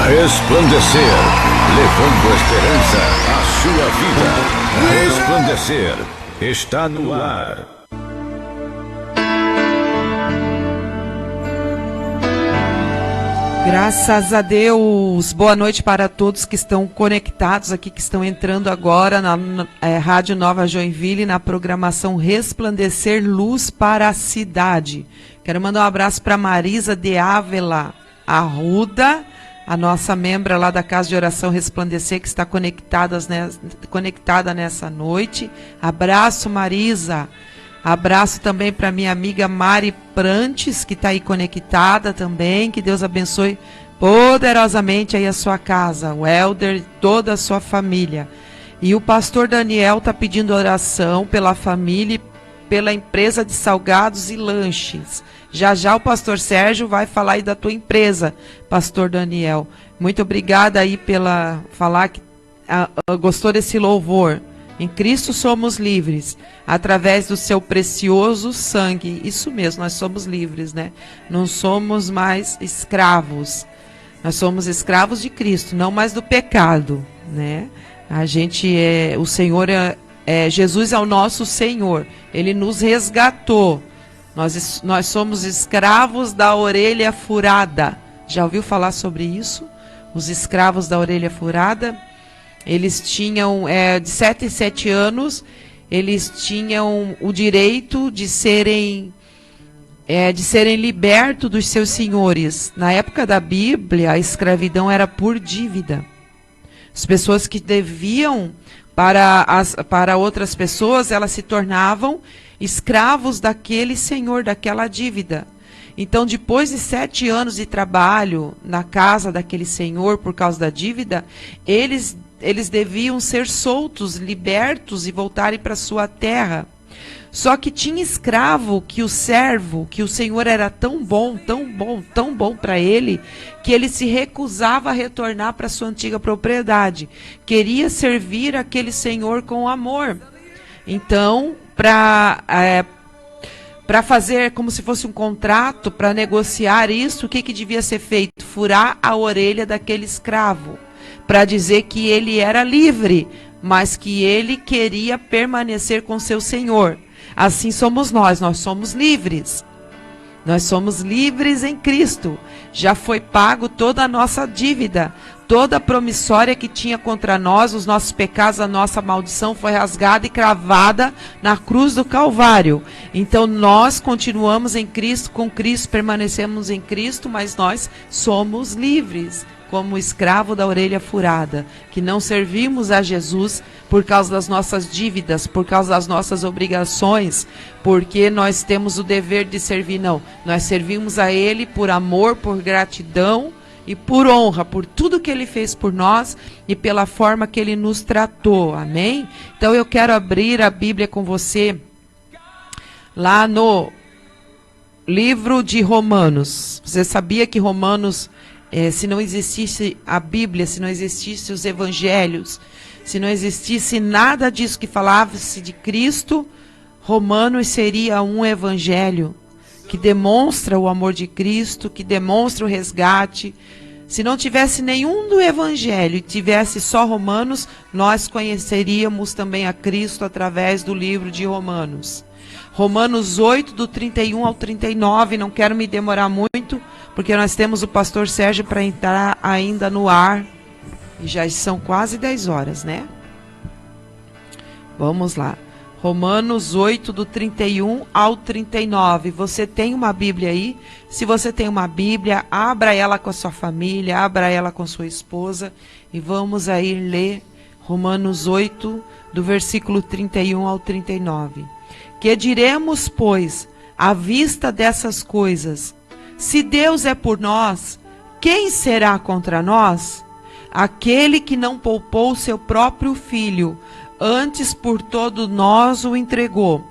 Resplandecer, levando a esperança à sua vida. Resplandecer está no ar. Graças a Deus. Boa noite para todos que estão conectados aqui, que estão entrando agora na Rádio Nova Joinville, na programação Resplandecer Luz para a Cidade. Quero mandar um abraço para Marisa de Ávila Arruda, a nossa membra lá da Casa de Oração Resplandecer, que está conectada nessa noite. Abraço, Marisa. Abraço também para minha amiga Mari Prantes, que está aí conectada também. Que Deus abençoe poderosamente aí a sua casa, o Helder e toda a sua família. E o pastor Daniel está pedindo oração pela família e pela empresa de salgados e lanches. Já o pastor Sérgio vai falar aí da tua empresa, pastor Daniel. Muito obrigada aí pela falar que gostou desse louvor. Em Cristo somos livres, através do seu precioso sangue. Isso mesmo, nós somos livres, né? Não somos mais escravos. Nós somos escravos de Cristo, não mais do pecado, né? A gente o Senhor Jesus é o nosso Senhor. Ele nos resgatou. Nós somos escravos da orelha furada. Já ouviu falar sobre isso? Os escravos da orelha furada? Eles tinham, de 7 em 7 anos, eles tinham o direito de serem libertos dos seus senhores. Na época da Bíblia, a escravidão era por dívida. As pessoas que deviam para outras pessoas, elas se tornavam escravos daquele senhor, daquela dívida. Então, depois de 7 anos de trabalho na casa daquele senhor por causa da dívida, eles deviam ser soltos, libertos e voltarem para sua terra. Só que tinha escravo que o senhor era tão bom para ele, que ele se recusava a retornar para sua antiga propriedade. Queria servir aquele senhor com amor. Então, para fazer como se fosse um contrato, para negociar isso, o que devia ser feito? Furar a orelha daquele escravo, para dizer que ele era livre, mas que ele queria permanecer com seu senhor. Assim somos nós somos livres. Nós somos livres em Cristo. Já foi pago toda a nossa dívida. Toda a promissória que tinha contra nós, os nossos pecados, a nossa maldição foi rasgada e cravada na cruz do Calvário. Então nós continuamos em Cristo, com Cristo permanecemos em Cristo, mas nós somos livres, como o escravo da orelha furada, que não servimos a Jesus por causa das nossas dívidas, por causa das nossas obrigações, porque nós temos o dever de servir, não. Nós servimos a Ele por amor, por gratidão, e por honra, por tudo que Ele fez por nós e pela forma que Ele nos tratou, amém? Então eu quero abrir a Bíblia com você, lá no livro de Romanos. Você sabia que Romanos, se não existisse a Bíblia, se não existisse os Evangelhos, se não existisse nada disso que falasse de Cristo, Romanos seria um Evangelho que demonstra o amor de Cristo, que demonstra o resgate. Se não tivesse nenhum do Evangelho e tivesse só Romanos, nós conheceríamos também a Cristo através do livro de Romanos. Romanos 8, do 31 ao 39, não quero me demorar muito, porque nós temos o pastor Sérgio para entrar ainda no ar, e já são quase 10 horas, né? Vamos lá. Romanos 8, do 31 ao 39. Você tem uma Bíblia aí? Se você tem uma Bíblia, abra ela com a sua família, abra ela com sua esposa e vamos aí ler Romanos 8, do versículo 31 ao 39. Que diremos, pois, à vista dessas coisas? Se Deus é por nós, quem será contra nós? Aquele que não poupou seu próprio filho, antes por todo nós o entregou,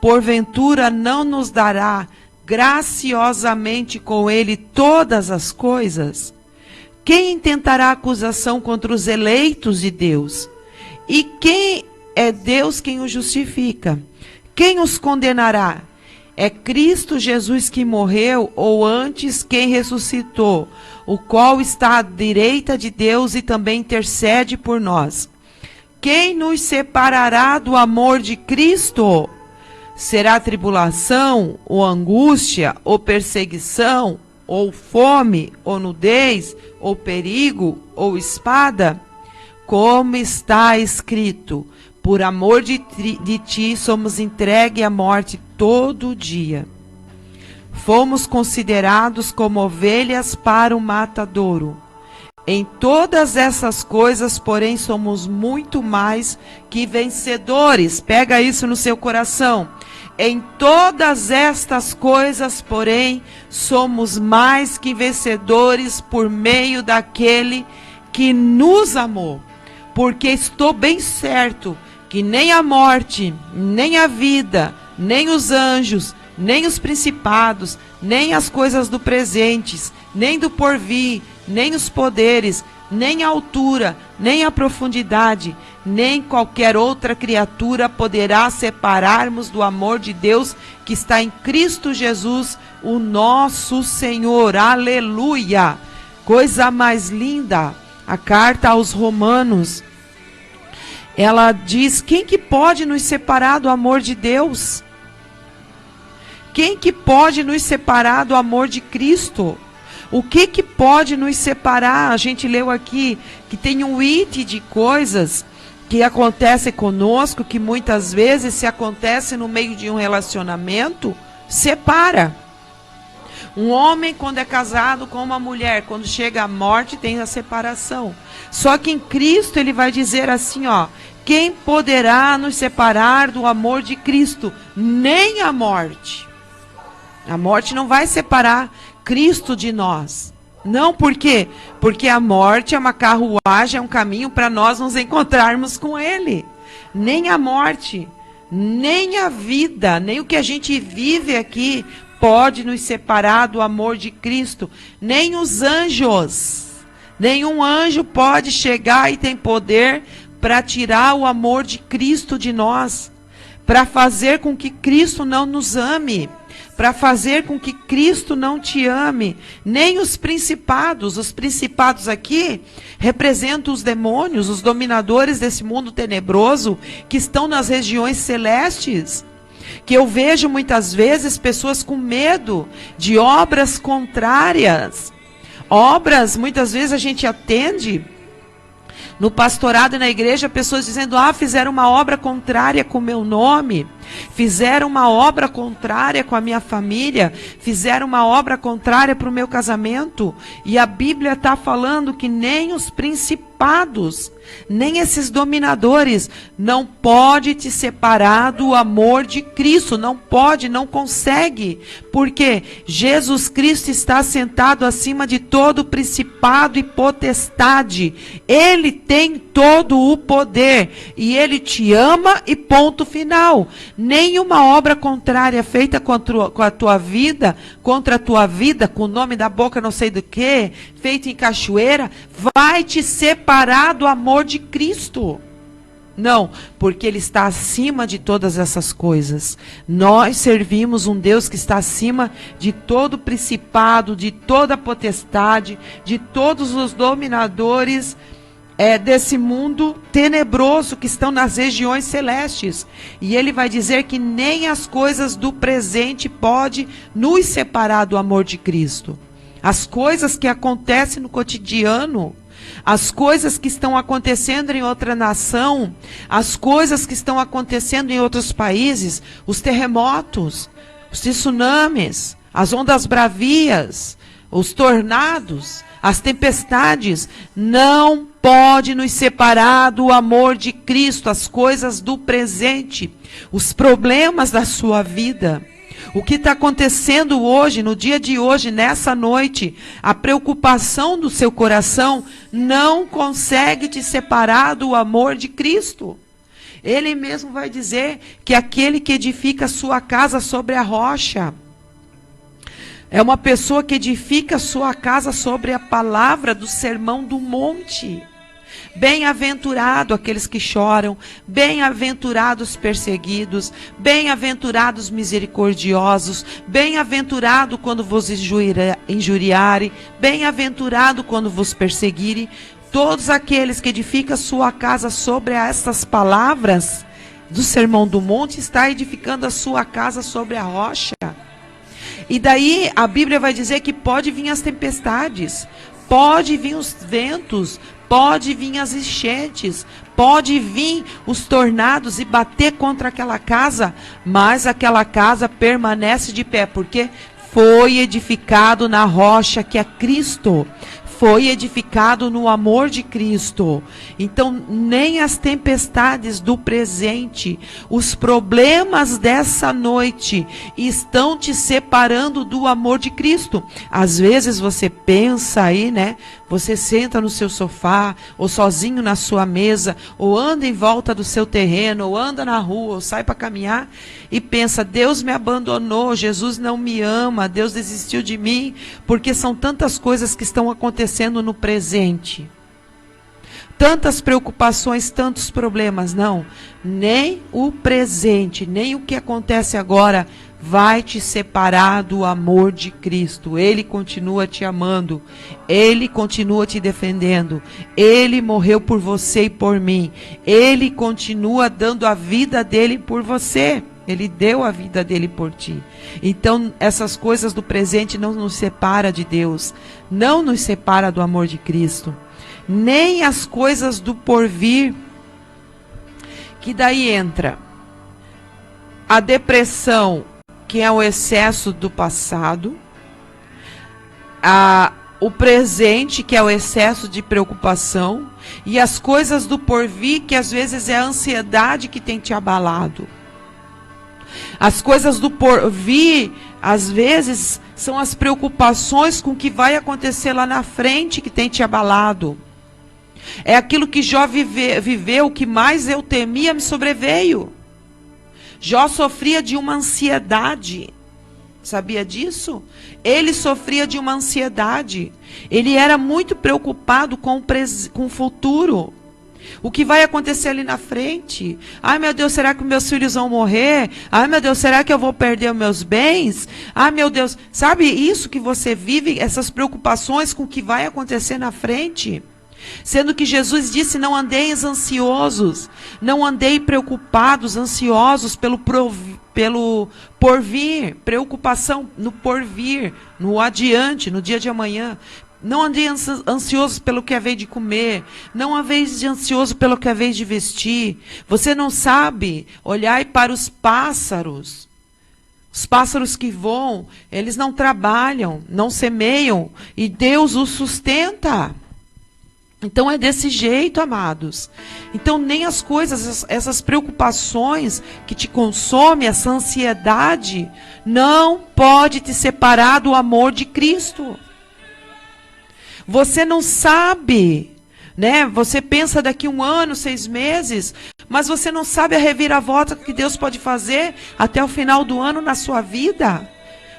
porventura não nos dará graciosamente com ele todas as coisas? Quem intentará acusação contra os eleitos de Deus? E quem é Deus quem os justifica? Quem os condenará? É Cristo Jesus que morreu, ou antes quem ressuscitou, o qual está à direita de Deus e também intercede por nós. Quem nos separará do amor de Cristo? Será tribulação, ou angústia, ou perseguição, ou fome, ou nudez, ou perigo, ou espada? Como está escrito, por amor de ti somos entregues à morte todo dia. Fomos considerados como ovelhas para o matadouro. Em todas essas coisas, porém, somos muito mais que vencedores. Pega isso no seu coração. Em todas estas coisas, porém, somos mais que vencedores por meio daquele que nos amou. Porque estou bem certo que nem a morte, nem a vida, nem os anjos, nem os principados, nem as coisas do presente, nem do porvir, nem os poderes, nem a altura, nem a profundidade, nem qualquer outra criatura poderá separar-nos do amor de Deus que está em Cristo Jesus, o nosso Senhor. Aleluia! Coisa mais linda. A carta aos Romanos, ela diz: quem que pode nos separar do amor de Deus? Quem que pode nos separar do amor de Cristo? O que pode nos separar? A gente leu aqui que tem um ite de coisas que acontecem conosco, que muitas vezes, se acontece no meio de um relacionamento, separa. Um homem, quando é casado com uma mulher, quando chega a morte, tem a separação. Só que em Cristo ele vai dizer assim, ó: quem poderá nos separar do amor de Cristo? Nem a morte. A morte não vai separar Cristo de nós. Não, por quê? Porque a morte é uma carruagem, é um caminho para nós nos encontrarmos com Ele. Nem a morte, nem a vida, nem o que a gente vive aqui pode nos separar do amor de Cristo. Nem os anjos. Nenhum anjo pode chegar e tem poder para tirar o amor de Cristo de nós, para fazer com que Cristo não nos ame, para fazer com que Cristo não te ame. Nem os principados aqui representam os demônios, os dominadores desse mundo tenebroso que estão nas regiões celestes, que eu vejo muitas vezes pessoas com medo de obras contrárias, Obras, muitas vezes a gente atende no pastorado e na igreja, pessoas dizendo, fizeram uma obra contrária com o meu nome, fizeram uma obra contrária com a minha família, fizeram uma obra contrária para o meu casamento. E a Bíblia está falando que nem os principados, nem esses dominadores, não pode te separar do amor de Cristo. Não pode, não consegue. Porque Jesus Cristo está sentado acima de todo principado e potestade. Ele tem todo o poder. E Ele te ama e ponto final. Nenhuma obra contrária feita contra a tua vida, com o nome da boca não sei do que, feito em cachoeira, vai te separar do amor de Cristo. Não, porque Ele está acima de todas essas coisas. Nós servimos um Deus que está acima de todo principado, de toda potestade, de todos os dominadores desse mundo tenebroso que estão nas regiões celestes. E Ele vai dizer que nem as coisas do presente pode nos separar do amor de Cristo. As coisas que acontecem no cotidiano, as coisas que estão acontecendo em outra nação, as coisas que estão acontecendo em outros países, os terremotos, os tsunamis, as ondas bravias, os tornados, as tempestades, não pode nos separar do amor de Cristo, as coisas do presente, os problemas da sua vida. O que está acontecendo hoje, no dia de hoje, nessa noite, a preocupação do seu coração não consegue te separar do amor de Cristo. Ele mesmo vai dizer que aquele que edifica a sua casa sobre a rocha é uma pessoa que edifica a sua casa sobre a palavra do sermão do monte. Bem-aventurado aqueles que choram, bem-aventurados os perseguidos, bem-aventurados misericordiosos, bem-aventurado quando vos injuriarem, bem-aventurado quando vos perseguirem. Todos aqueles que edificam sua casa sobre estas palavras do sermão do monte, está edificando a sua casa sobre a rocha. E daí a Bíblia vai dizer que pode vir as tempestades, pode vir os ventos, pode vir as enchentes, pode vir os tornados e bater contra aquela casa, mas aquela casa permanece de pé, porque foi edificado na rocha que é Cristo. Foi edificado no amor de Cristo. Então, nem as tempestades do presente, os problemas dessa noite estão te separando do amor de Cristo. Às vezes você pensa aí, né? Você senta no seu sofá, ou sozinho na sua mesa, ou anda em volta do seu terreno, ou anda na rua, ou sai para caminhar, e pensa, Deus me abandonou, Jesus não me ama, Deus desistiu de mim, porque são tantas coisas que estão acontecendo no presente. Tantas preocupações, tantos problemas. Não, nem o presente, nem o que acontece agora vai te separar do amor de Cristo. Ele continua te amando, Ele continua te defendendo, Ele morreu por você e por mim, Ele continua dando a vida dele por você, Ele deu a vida dele por ti. Então essas coisas do presente não nos separa de Deus, não nos separa do amor de Cristo, nem as coisas do porvir, que daí entra a depressão, que é o excesso do passado, o presente, que é o excesso de preocupação, e as coisas do porvir, que às vezes é a ansiedade que tem te abalado. As coisas do porvir, às vezes, são as preocupações com o que vai acontecer lá na frente que tem te abalado. É aquilo que Jó viveu, o que mais eu temia me sobreveio. Jó sofria de uma ansiedade. Sabia disso? Ele sofria de uma ansiedade. Ele era muito preocupado com o futuro. O que vai acontecer ali na frente? Ai, meu Deus, será que meus filhos vão morrer? Ai, meu Deus, será que eu vou perder os meus bens? Ai, meu Deus, sabe isso que você vive, essas preocupações com o que vai acontecer na frente? Sendo que Jesus disse, não andeis ansiosos, não andei preocupados, ansiosos pelo porvir, preocupação no porvir, no adiante, no dia de amanhã. Não ande ansioso pelo que é vez de comer. Não ande ansioso pelo que é vez de vestir. Você não sabe. Olhai para os pássaros. Os pássaros que voam, eles não trabalham, não semeiam. E Deus os sustenta. Então é desse jeito, amados. Então nem as coisas, essas preocupações que te consomem, essa ansiedade, não pode te separar do amor de Cristo. Você não sabe, né? Você pensa daqui 1 ano, 6 meses, mas você não sabe a reviravolta que Deus pode fazer até o final do ano na sua vida.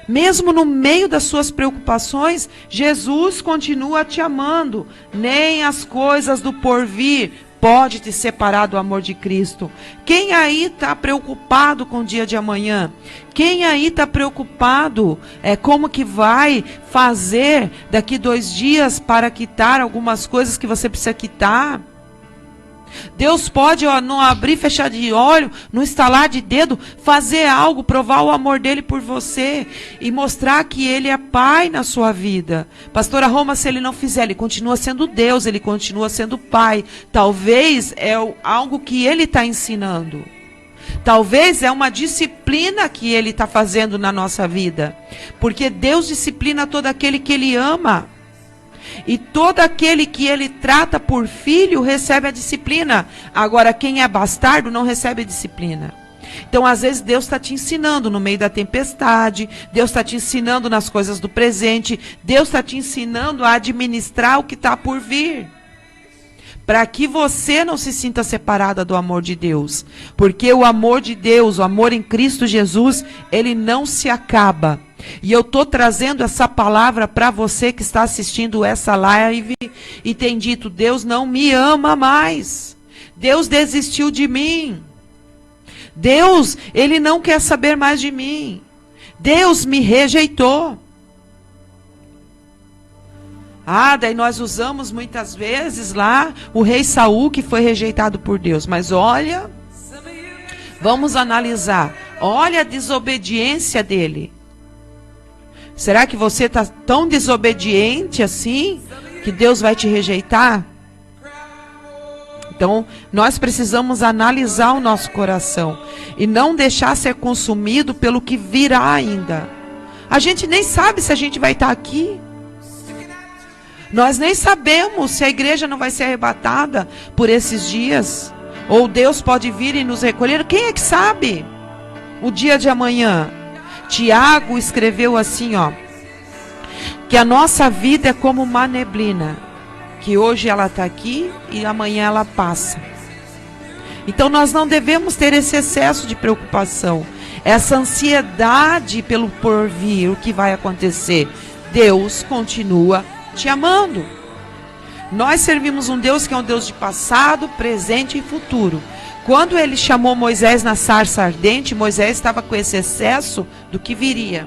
Mesmo no meio das suas preocupações, Jesus continua te amando. Nem as coisas do porvir pode te separar do amor de Cristo. Quem aí está preocupado com o dia de amanhã? Quem aí está preocupado como que vai fazer daqui 2 dias para quitar algumas coisas que você precisa quitar? Deus pode, não abrir, fechar de olho, não estalar de dedo, fazer algo, provar o amor dele por você e mostrar que ele é pai na sua vida. Pastora Roma, se ele não fizer, ele continua sendo Deus, ele continua sendo pai. Talvez é algo que ele está ensinando. Talvez é uma disciplina que ele está fazendo na nossa vida. Porque Deus disciplina todo aquele que ele ama. E todo aquele que ele trata por filho recebe a disciplina. Agora, quem é bastardo não recebe a disciplina. Então, às vezes, Deus está te ensinando no meio da tempestade. Deus está te ensinando nas coisas do presente. Deus está te ensinando a administrar o que está por vir. Para que você não se sinta separada do amor de Deus. Porque o amor de Deus, o amor em Cristo Jesus, ele não se acaba. E eu estou trazendo essa palavra para você que está assistindo essa live e tem dito, Deus não me ama mais. Deus desistiu de mim. Deus, ele não quer saber mais de mim. Deus me rejeitou. Daí nós usamos muitas vezes lá o rei Saul que foi rejeitado por Deus. Mas olha, vamos analisar. Olha a desobediência dele. Será que você está tão desobediente assim que Deus vai te rejeitar? Então, nós precisamos analisar o nosso coração e não deixar ser consumido pelo que virá ainda. A gente nem sabe se a gente vai estar aqui. Nós nem sabemos se a igreja não vai ser arrebatada por esses dias. Ou Deus pode vir e nos recolher. Quem é que sabe o dia de amanhã? Tiago escreveu assim, que a nossa vida é como uma neblina, que hoje ela está aqui e amanhã ela passa. Então nós não devemos ter esse excesso de preocupação, essa ansiedade pelo porvir, o que vai acontecer. Deus continua te amando. Nós servimos um Deus que é um Deus de passado, presente e futuro. Quando ele chamou Moisés na sarça ardente, Moisés estava com esse excesso do que viria,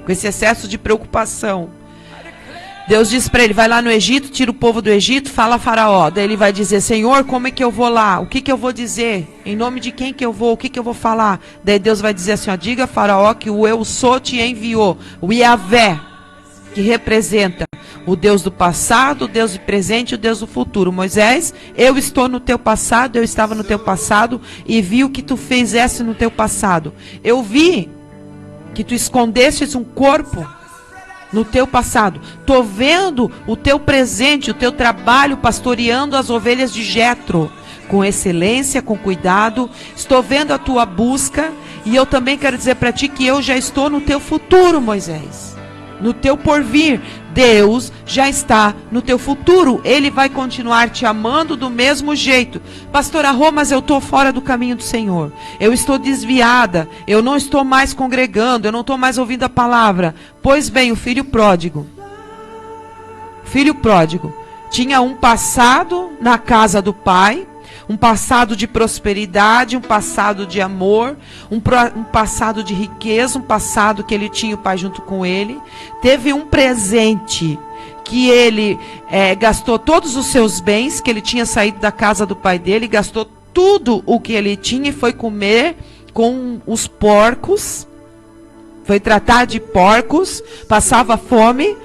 com esse excesso de preocupação. Deus disse para ele, vai lá no Egito, tira o povo do Egito, fala a Faraó. Daí ele vai dizer, Senhor, como é que eu vou lá? O que eu vou dizer? Em nome de quem que eu vou? O que eu vou falar? Daí Deus vai dizer assim, diga a Faraó que o Eu Sou te enviou, o Yahvé, que representa o Deus do passado, o Deus do presente e o Deus do futuro. Moisés, eu estou no teu passado, eu estava no teu passado e vi o que tu fizesse no teu passado. Eu vi que tu escondestes um corpo no teu passado. Estou vendo o teu presente, o teu trabalho pastoreando as ovelhas de Jetro, com excelência, com cuidado. Estou vendo a tua busca e eu também quero dizer para ti que eu já estou no teu futuro, Moisés. No teu porvir, Deus já está no teu futuro. Ele vai continuar te amando do mesmo jeito. Pastora Rô, mas eu estou fora do caminho do Senhor. Eu estou desviada. Eu não estou mais congregando. Eu não estou mais ouvindo a palavra. Pois bem, o filho pródigo. Filho pródigo tinha um passado na casa do pai. Um passado de prosperidade, um passado de amor, um passado de riqueza, um passado que ele tinha o pai junto com ele. Teve um presente que ele gastou todos os seus bens, que ele tinha saído da casa do pai dele, gastou tudo o que ele tinha e foi comer com os porcos, foi tratar de porcos, passava fome.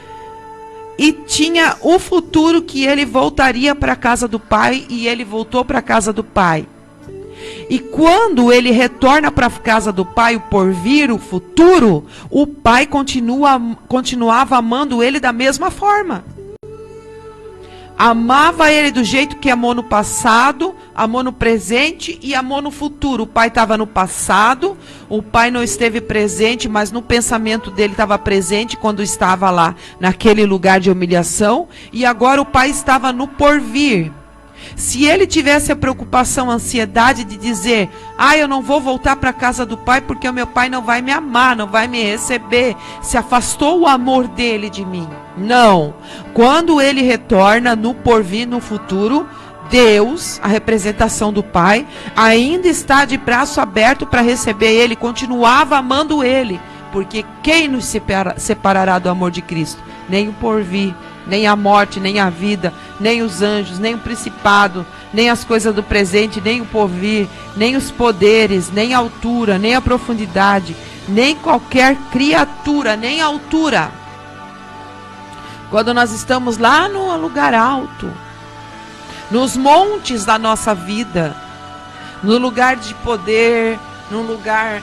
e tinha o futuro que ele voltaria para a casa do pai, e ele voltou para a casa do pai. E quando ele retorna para a casa do pai, o porvir, o futuro, o pai continuava amando ele da mesma forma. Amava ele do jeito que amou no passado, amou no presente e amou no futuro. O pai estava no passado, o pai não esteve presente, mas no pensamento dele estava presente quando estava lá naquele lugar de humilhação. E agora o pai estava no porvir. Se ele tivesse a preocupação, a ansiedade de dizer: eu não vou voltar para a casa do pai porque o meu pai não vai me amar, não vai me receber, se afastou o amor dele de mim. Não. Quando ele retorna no porvir, no futuro, Deus, a representação do pai, ainda está de braço aberto para receber ele, continuava amando ele, porque quem nos separará do amor de Cristo? Nem o porvir, nem a morte, nem a vida, nem os anjos, nem o principado, nem as coisas do presente, nem o porvir, nem os poderes, nem a altura, nem a profundidade, nem qualquer criatura, nem a altura. Quando nós estamos lá no lugar alto, nos montes da nossa vida, no lugar de poder, no lugar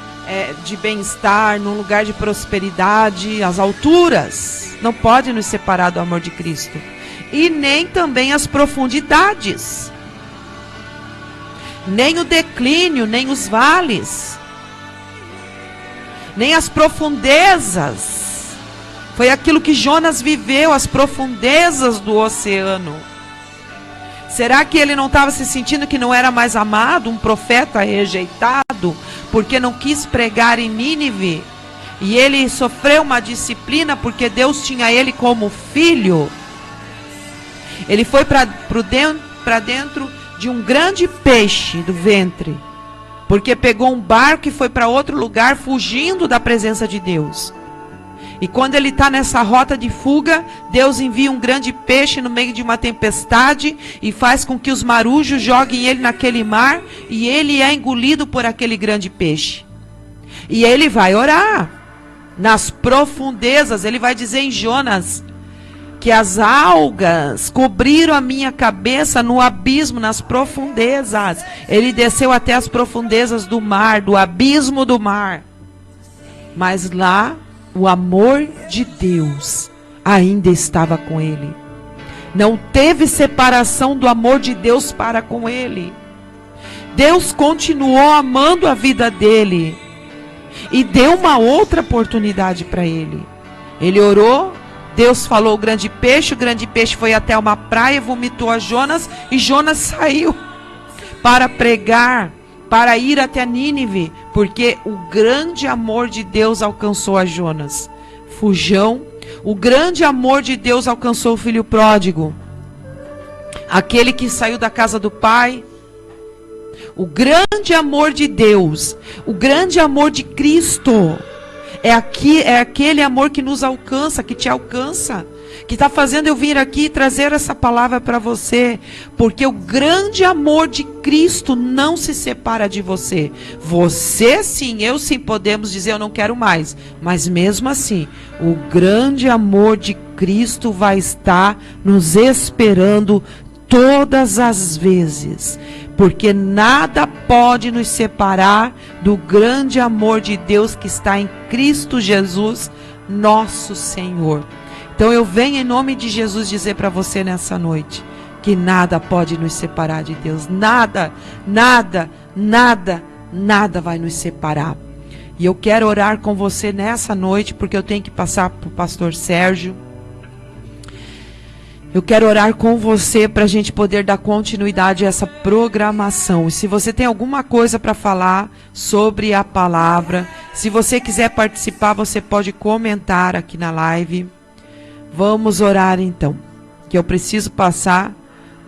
de bem-estar, num lugar de prosperidade, as alturas não podem nos separar do amor de Cristo, e nem também as profundidades, nem o declínio, nem os vales, nem as profundezas. Foi aquilo que Jonas viveu, as profundezas do oceano. Será que ele não estava se sentindo que não era mais amado, um profeta rejeitado, porque não quis pregar em Nínive? E ele sofreu uma disciplina porque Deus tinha ele como filho. Ele foi para dentro de um grande peixe do ventre, porque pegou um barco e foi para outro lugar fugindo da presença de Deus. E quando ele está nessa rota de fuga, Deus envia um grande peixe no meio de uma tempestade e faz com que os marujos joguem ele naquele mar, e ele é engolido por aquele grande peixe. E ele vai orar nas profundezas. Ele vai dizer em Jonas que as algas cobriram a minha cabeça no abismo, nas profundezas. Ele desceu até as profundezas do mar, do abismo do mar. Mas lá o amor de Deus ainda estava com ele. Não teve separação do amor de Deus para com ele. Deus continuou amando a vida dele e deu uma outra oportunidade para ele. Ele orou, Deus falou: o grande peixe foi até uma praia, vomitou a Jonas, e Jonas saiu para pregar, para ir até Nínive, porque o grande amor de Deus alcançou a Jonas. Fujão, o grande amor de Deus alcançou o filho pródigo, aquele que saiu da casa do pai. O grande amor de Deus, o grande amor de Cristo, é aquele amor que nos alcança, que te alcança, que está fazendo eu vir aqui e trazer essa palavra para você, porque o grande amor de Cristo não se separa de você. Você sim, eu sim, podemos dizer: eu não quero mais, mas mesmo assim, o grande amor de Cristo vai estar nos esperando todas as vezes, porque nada pode nos separar do grande amor de Deus que está em Cristo Jesus, nosso Senhor. Então eu venho em nome de Jesus dizer para você nessa noite que nada pode nos separar de Deus. Nada, nada, nada, nada vai nos separar. E eu quero orar com você nessa noite, porque eu tenho que passar para o pastor Sérgio. Eu quero orar com você para a gente poder dar continuidade a essa programação. E se você tem alguma coisa para falar sobre a palavra, se você quiser participar, você pode comentar aqui na live. Vamos orar então, que eu preciso passar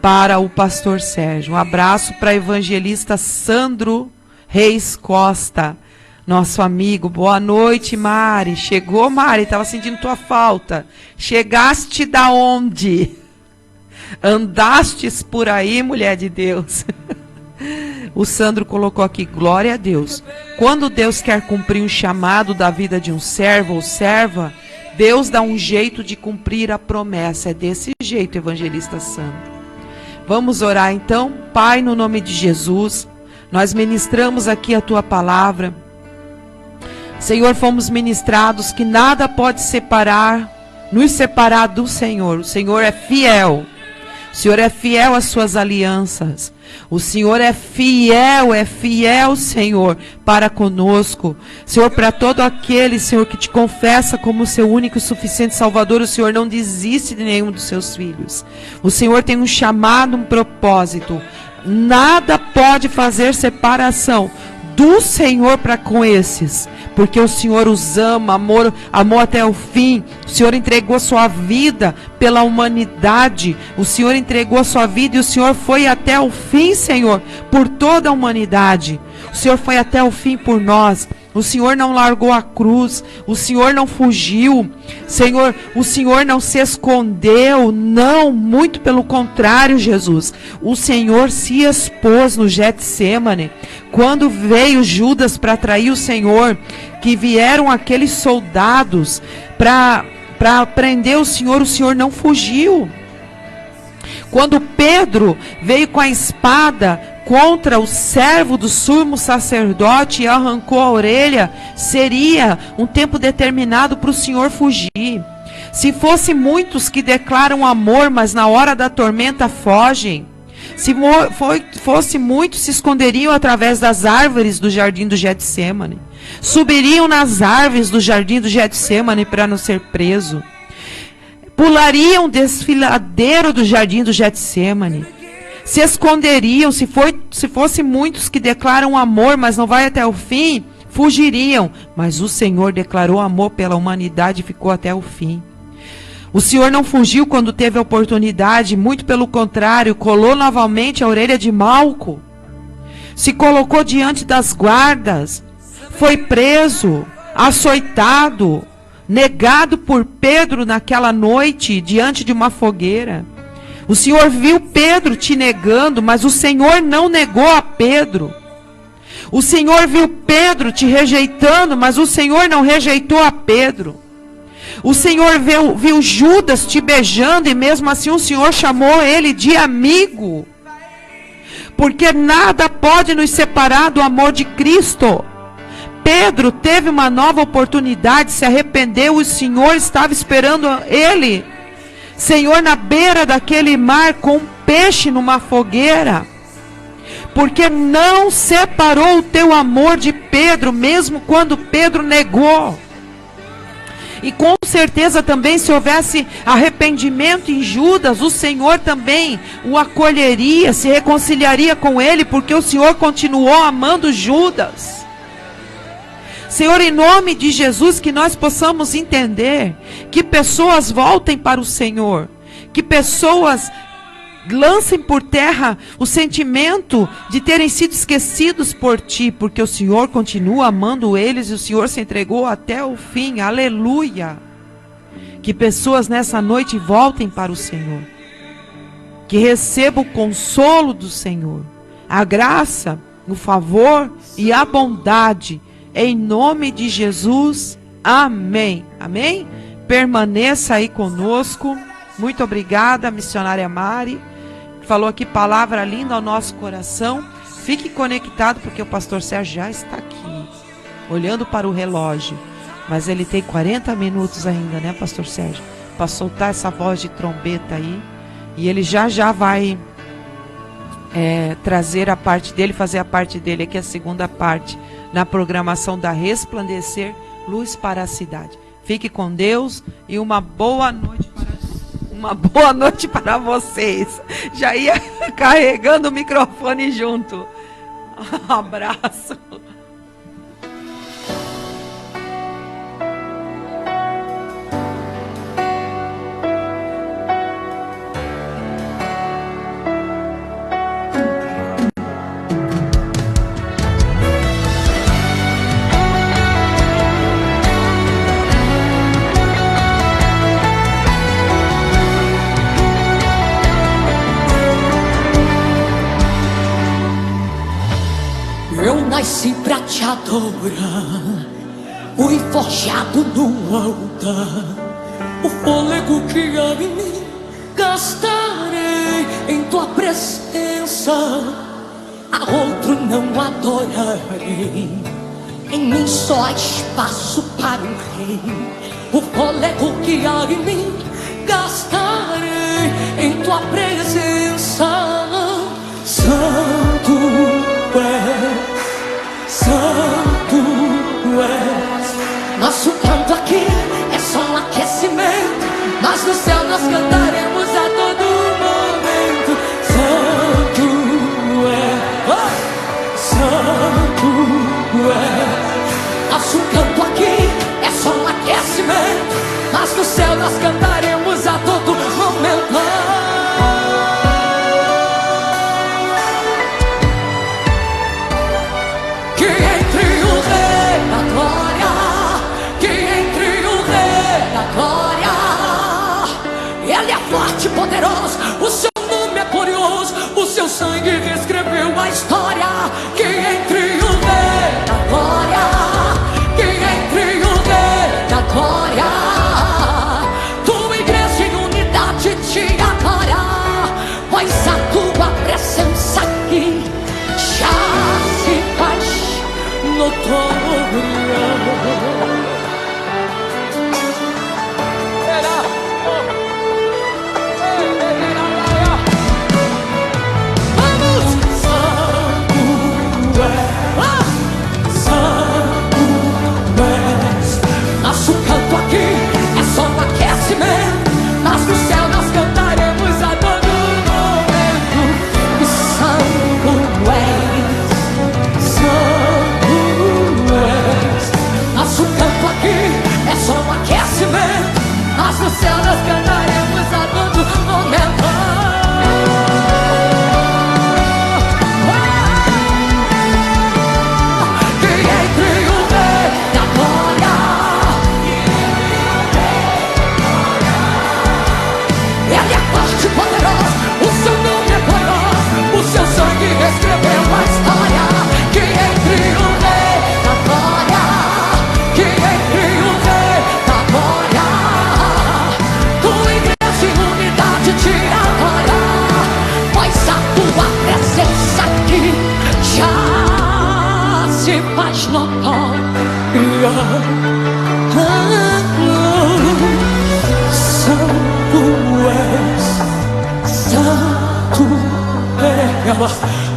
para o pastor Sérgio. Um abraço para a evangelista Sandro Reis Costa, nosso amigo. Boa noite, Mari. Chegou, Mari? Estava sentindo tua falta. Chegaste da onde? Andastes por aí, mulher de Deus? O Sandro colocou aqui: glória a Deus. Quando Deus quer cumprir um chamado da vida de um servo ou serva, Deus dá um jeito de cumprir a promessa. É desse jeito, evangelista Sandro. Vamos orar então. Pai, no nome de Jesus, nós ministramos aqui a tua palavra. Senhor, fomos ministrados que nada pode nos separar do Senhor. O Senhor é fiel. O Senhor é fiel às suas alianças. O Senhor é fiel, Senhor, para conosco. Senhor, para todo aquele, Senhor, que te confessa como seu único e suficiente Salvador, o Senhor não desiste de nenhum dos seus filhos. O Senhor tem um chamado, um propósito. Nada pode fazer separação do Senhor para com esses, porque o Senhor os ama, amou até o fim. O Senhor entregou sua vida pela humanidade. O Senhor entregou a sua vida e o Senhor foi até o fim, Senhor, por toda a humanidade. O Senhor foi até o fim por nós. O Senhor não largou a cruz. O Senhor não fugiu. Senhor, o Senhor não se escondeu. Não, muito pelo contrário, Jesus. O Senhor se expôs no Getsêmane. Quando veio Judas para trair o Senhor, que vieram aqueles soldados para prender o Senhor não fugiu. Quando Pedro veio com a espada contra o servo do sumo sacerdote e arrancou a orelha, seria um tempo determinado para o Senhor fugir. Se fossem muitos que declaram amor, mas na hora da tormenta fogem. Se fosse muitos, se esconderiam através das árvores do jardim do Getsêmane. Subiriam nas árvores do jardim do Getsêmane para não ser preso. Pulariam o desfiladeiro do jardim do Getsêmane. Se esconderiam, se fossem muitos que declaram amor, mas não vai até o fim, fugiriam. Mas o Senhor declarou amor pela humanidade e ficou até o fim. O Senhor não fugiu quando teve a oportunidade, muito pelo contrário, colou novamente a orelha de Malco. Se colocou diante das guardas, foi preso, açoitado, negado por Pedro naquela noite, diante de uma fogueira. O Senhor viu Pedro te negando, mas o Senhor não negou a Pedro. O Senhor viu Pedro te rejeitando, mas o Senhor não rejeitou a Pedro. O Senhor viu Judas te beijando e mesmo assim o Senhor chamou ele de amigo. Porque nada pode nos separar do amor de Cristo. Pedro teve uma nova oportunidade, se arrependeu, o Senhor estava esperando ele. Senhor, na beira daquele mar com um peixe numa fogueira. Porque não separou o teu amor de Pedro, mesmo quando Pedro negou. E com certeza também, se houvesse arrependimento em Judas, o Senhor também o acolheria, se reconciliaria com ele, porque o Senhor continuou amando Judas. Senhor, em nome de Jesus, que nós possamos entender que pessoas voltem para o Senhor, que pessoas lancem por terra o sentimento de terem sido esquecidos por Ti, porque o Senhor continua amando eles e o Senhor se entregou até o fim. Aleluia! Que pessoas nessa noite voltem para o Senhor, que recebam o consolo do Senhor, a graça, o favor e a bondade, em nome de Jesus. Amém. Amém? Permaneça aí conosco. Muito obrigada, missionária Mari. Falou aqui palavra linda ao nosso coração. Fique conectado, porque o pastor Sérgio já está aqui, olhando para o relógio. Mas ele tem 40 minutos ainda, né, pastor Sérgio? Para soltar essa voz de trombeta aí. E ele já vai trazer a parte dele, fazer a parte dele aqui, a segunda parte, na programação da Resplandecer, Luz para a Cidade. Fique com Deus e uma boa noite para vocês. Já ia carregando o microfone junto. Um abraço. Eu nasci pra te adorar, fui forjado no altar. O fôlego que há em mim gastarei em tua presença, a outro não adorarei. Em mim só há espaço para o rei. O fôlego que há em mim gastarei em tua presença. Santo és, santo és. Nosso canto aqui é só um aquecimento, mas no céu nós cantaremos a todo momento. Santo és, santo és. Nosso canto aqui é só um aquecimento, mas no céu nós cantaremos a todo momento. Que entre o Rei da Glória, que entre o Rei da Glória. Ele é forte e poderoso, o seu nome é glorioso, o seu sangue reescreveu a história. Que entre o Rei da Glória, que entre o Rei da Glória. Tua igreja em unidade te adora, pois a tua presença aqui já se faz notória. Nosso canto aqui é só um aquecimento, mas no céu nós cantaremos a todo momento. E santo és, santo és. Nosso canto aqui é só um aquecimento, mas no céu nós cantaremos a todo momento. Escreveu a história. Que entre o Rei da Glória, que entre o Rei da Glória. Tua igreja em unidade te adora, pois a tua presença aqui já se faz notória. Santo és, santo és.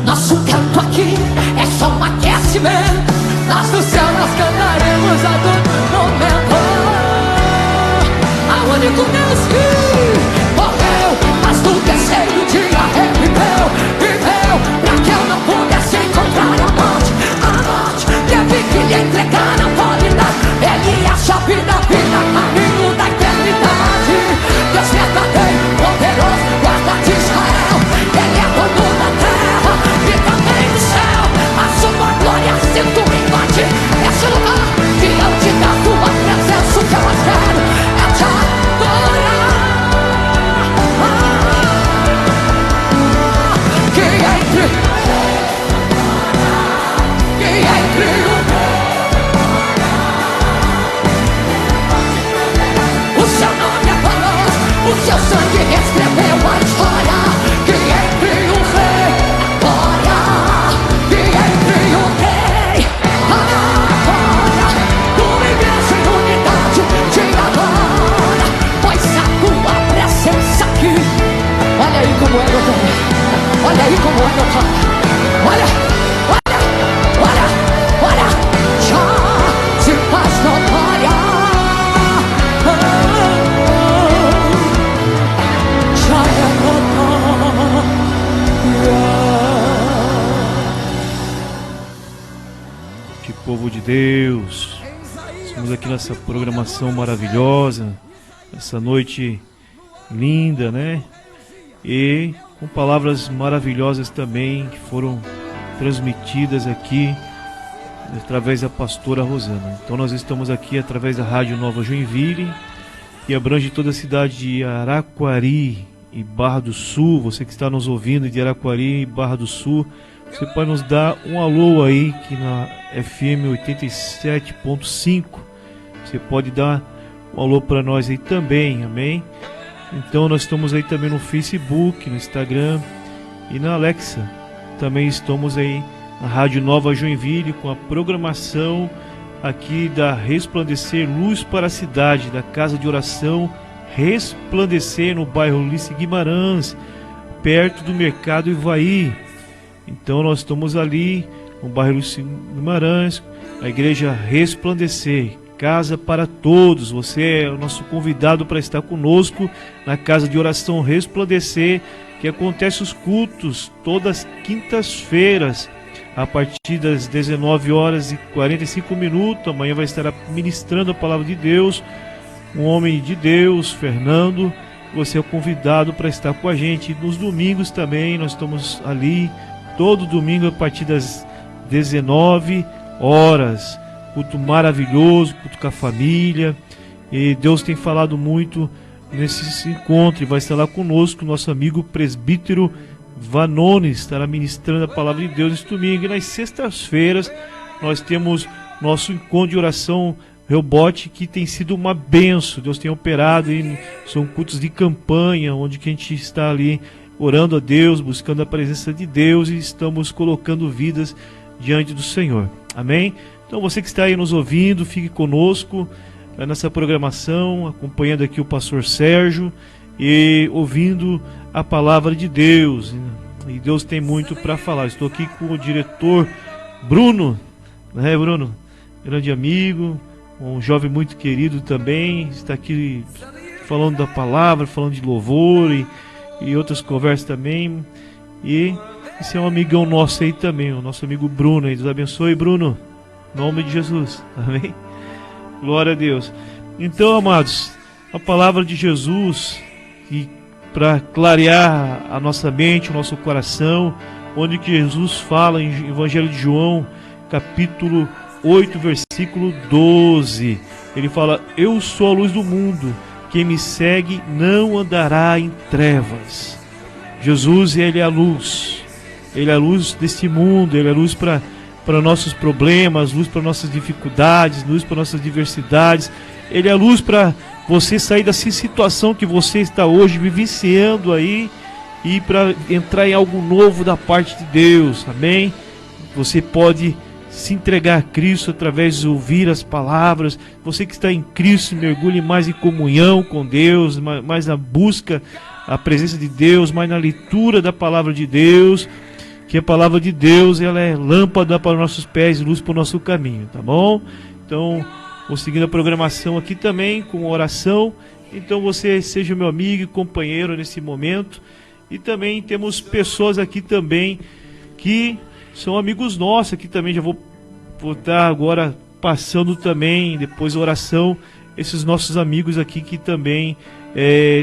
Nosso canto aqui é só um aquecimento, mas no céu nós cantaremos a todo momento. A único Deus que morreu, mas no terceiro dia reviveu, viveu, pra que eu não pudesse encontrar a morte. A morte teve que lhe entregar na autoridade. Ele acha a vida, caminho da eternidade. Deus verdadeiro, poderoso, guarda de Israel. Ele é dono da terra e também do céu. A sua glória sinto invadir esse lugar. Diante da tua presença o que eu mais quero é te adorar. Que entre o seu nome é glorioso, o seu sangue escreveu a história. Que entre o Rei da Glória, que entre o Rei da Glória. Tua igreja em unidade te adora, pois a tua presença aqui. Olha aí como é meu Pai, olha aí como é meu Pai. Olha, já se faz notória. Já é notória. Que povo de Deus, estamos aqui nessa programação maravilhosa, essa noite linda, né? E com palavras maravilhosas também que foram transmitidas aqui através da pastora Rosana. Então nós estamos aqui através da Rádio Nova Joinville, que abrange toda a cidade de Araquari e Barra do Sul. Você que está nos ouvindo de Araquari e Barra do Sul, você pode nos dar um alô aí, que na FM 87.5 Você pode dar um alô para nós aí também, amém? Então nós estamos aí também no Facebook, no Instagram e na Alexa. Também estamos aí na Rádio Nova Joinville com a programação aqui da Resplandecer Luz para a Cidade, da Casa de Oração Resplandecer, no bairro Ulisses Guimarães, perto do Mercado Ivaí. Então nós estamos ali no bairro Ulisses Guimarães, a Igreja Resplandecer, Casa para Todos. Você é o nosso convidado para estar conosco na Casa de Oração Resplandecer, que acontece os cultos todas as quintas-feiras, a partir das 19 horas e 45 minutos. Amanhã vai estar ministrando a palavra de Deus um homem de Deus, Fernando. Você é o convidado para estar com a gente. Nos domingos também, nós estamos ali todo domingo a partir das 19 horas. Culto maravilhoso, culto com a família. E Deus tem falado muito nesse encontro. E vai estar lá conosco nosso amigo presbítero Vanoni, estará ministrando a palavra de Deus nesse domingo. E nas sextas-feiras nós temos nosso encontro de oração Rebote, que tem sido uma benção. Deus tem operado, e são cultos de campanha, onde que a gente está ali orando a Deus, buscando a presença de Deus, e estamos colocando vidas diante do Senhor. Amém? Então você que está aí nos ouvindo, fique conosco nessa programação, acompanhando aqui o pastor Sérgio e ouvindo a palavra de Deus. E Deus tem muito para falar. Estou aqui com o diretor Bruno, né, Bruno? Grande amigo, um jovem muito querido também, está aqui falando da palavra, falando de louvor e outras conversas também. E esse é um amigão nosso aí também, o nosso amigo Bruno aí. Deus abençoe, Bruno, em nome de Jesus, amém? Glória a Deus. Então, amados, a palavra de Jesus, e para clarear a nossa mente, o nosso coração, onde que Jesus fala em Evangelho de João, capítulo 8, versículo 12, ele fala: eu sou a luz do mundo, quem me segue não andará em trevas. Jesus, ele é a luz deste mundo, ele é a luz para nossos problemas, luz para nossas dificuldades, luz para nossas diversidades. Ele é a luz para você sair dessa situação que você está hoje vivenciando aí, e para entrar em algo novo da parte de Deus, amém? Você pode se entregar a Cristo através de ouvir as palavras. Você que está em Cristo, mergulhe mais em comunhão com Deus, mais na busca a presença de Deus, mais na leitura da palavra de Deus, que a palavra de Deus, ela é lâmpada para os nossos pés e luz para o nosso caminho, tá bom? Então, vou seguindo a programação aqui também com oração. Então você seja meu amigo e companheiro nesse momento. E também temos pessoas aqui também que são amigos nossos aqui também. Já vou estar agora passando também, depois da oração, esses nossos amigos aqui que também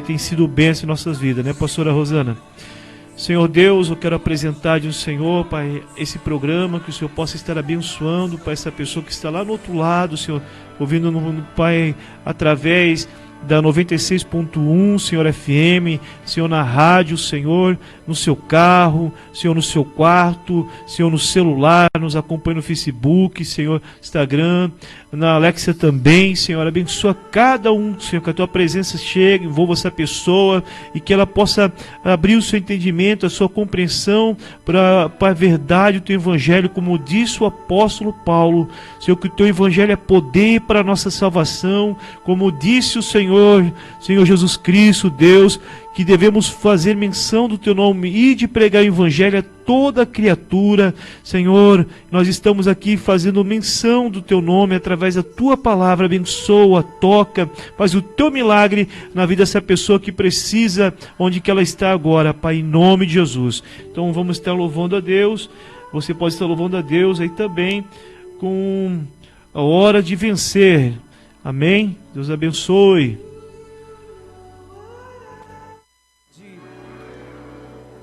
têm sido bênção em nossas vidas, né, pastora Rosana? Senhor Deus, eu quero apresentar de um Senhor, Pai, esse programa, que o Senhor possa estar abençoando para essa pessoa que está lá no outro lado, Senhor, ouvindo, Pai, através da 96.1, Senhor, FM, Senhor, na rádio, Senhor, no seu carro, Senhor, no seu quarto, Senhor, no celular, nos acompanha no Facebook, Senhor, Instagram, na Alexa também, Senhor, abençoa cada um, Senhor, que a tua presença chegue, envolva essa pessoa e que ela possa abrir o seu entendimento, a sua compreensão para a verdade do teu evangelho, como disse o apóstolo Paulo, Senhor, que o teu evangelho é poder para a nossa salvação, como disse o Senhor Jesus Cristo, Deus, que devemos fazer menção do teu nome e de pregar o evangelho a toda criatura. Senhor, nós estamos aqui fazendo menção do teu nome através da tua palavra. Abençoa, toca, faz o teu milagre na vida dessa pessoa que precisa, onde que ela está agora, Pai, em nome de Jesus. Então vamos estar louvando a Deus. Você pode estar louvando a Deus aí também com a hora de vencer. Amém? Deus abençoe.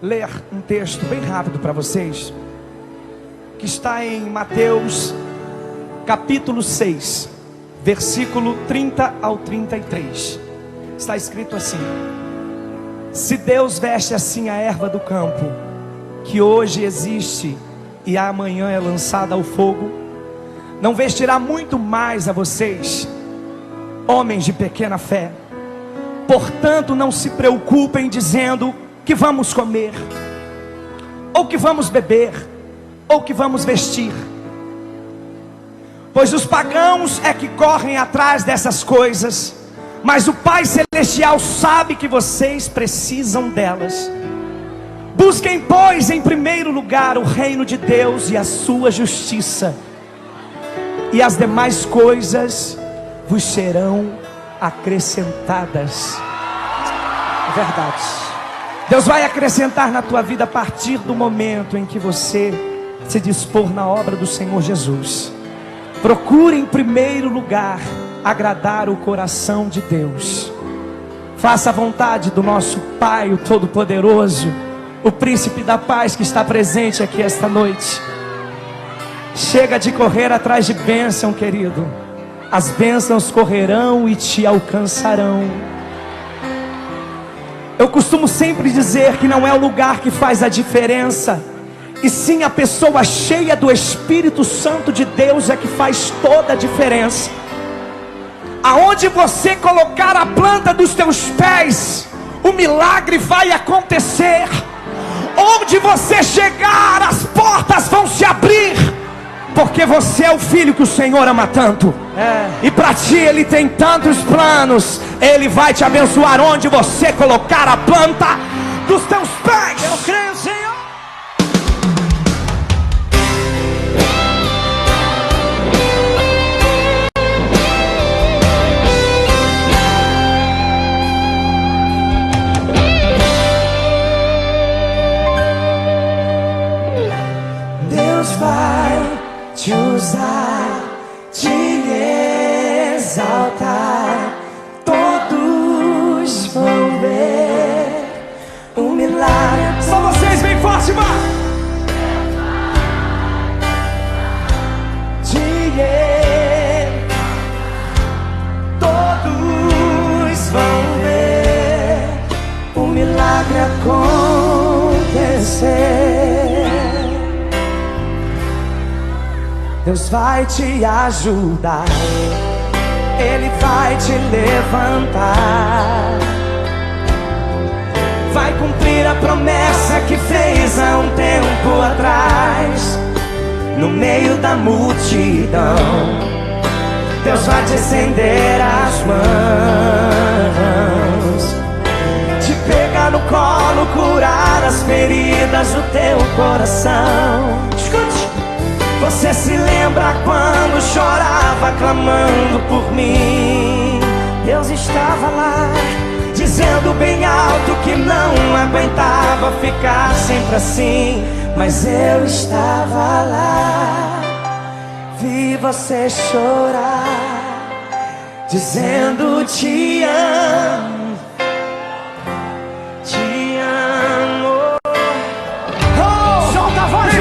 Ler um texto bem rápido para vocês, que está em Mateus capítulo 6, versículo 30 ao 33. Está escrito assim: se Deus veste assim a erva do campo, que hoje existe e amanhã é lançada ao fogo, não vestirá muito mais a vocês, homens de pequena fé. Portanto, não se preocupem dizendo que vamos comer, ou que vamos beber, ou que vamos vestir. Pois os pagãos é que correm atrás dessas coisas, mas o Pai Celestial sabe que vocês precisam delas. Busquem, pois, em primeiro lugar o reino de Deus e a sua justiça, e as demais coisas vos serão acrescentadas. É verdade. Deus vai acrescentar na tua vida a partir do momento em que você se dispor na obra do Senhor Jesus. Procure em primeiro lugar agradar o coração de Deus. Faça a vontade do nosso Pai, o Todo-Poderoso, o Príncipe da Paz que está presente aqui esta noite. Chega de correr atrás de bênção, querido. As bênçãos correrão e te alcançarão. Eu costumo sempre dizer que não é o lugar que faz a diferença, e sim a pessoa cheia do Espírito Santo de Deus é que faz toda a diferença. Aonde você colocar a planta dos teus pés, o milagre vai acontecer. Onde você chegar, as portas vão se abrir, porque você é o filho que o Senhor ama tanto. E para ti Ele tem tantos planos. Ele vai te abençoar onde você colocar a planta dos teus pés. Eu creio, Senhor. Deus vai te usar, te exaltar. Todos vão ver um milagre. Só vocês, bem forte, vai! Todos vão ver um milagre acontecer. Deus vai te ajudar, Ele vai te levantar, vai cumprir a promessa que fez há um tempo atrás. No meio da multidão, Deus vai te estender as mãos, te pegar no colo, curar as feridas do teu coração. Escute. Você se lembra quando chorava clamando por mim? Deus estava lá, dizendo bem alto que não aguentava ficar sempre assim. Mas eu estava lá, vi você chorar, dizendo te amo, te amo. Oh, solta a voz,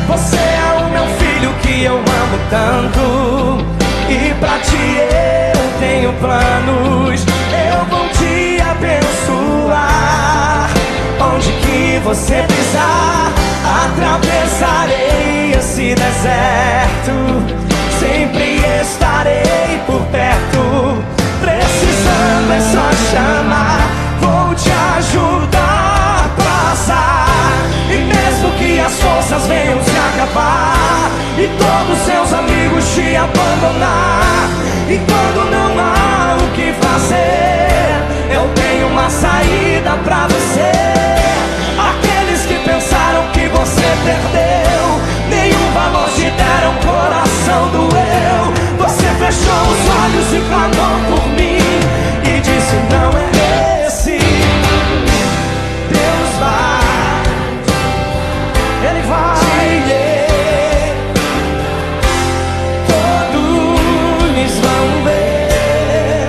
você é o meu filho que eu amo tanto, e pra ti eu tenho planos. Eu vou te abençoar. Onde que você pisar, atravessarei esse deserto. Sempre estarei por perto. Precisando é só chamar. Vou te ajudar a passar. E mesmo que as forças venham se acabar, e todos seus amigos te abandonar, e quando não há o que fazer, eu tenho uma saída pra você. Aqueles que pensaram que você perdeu, nenhum valor te deram, coração doeu. Você fechou os olhos e clamou por mim, e disse não é esse. Deus vai, Ele vai. Todos vão ver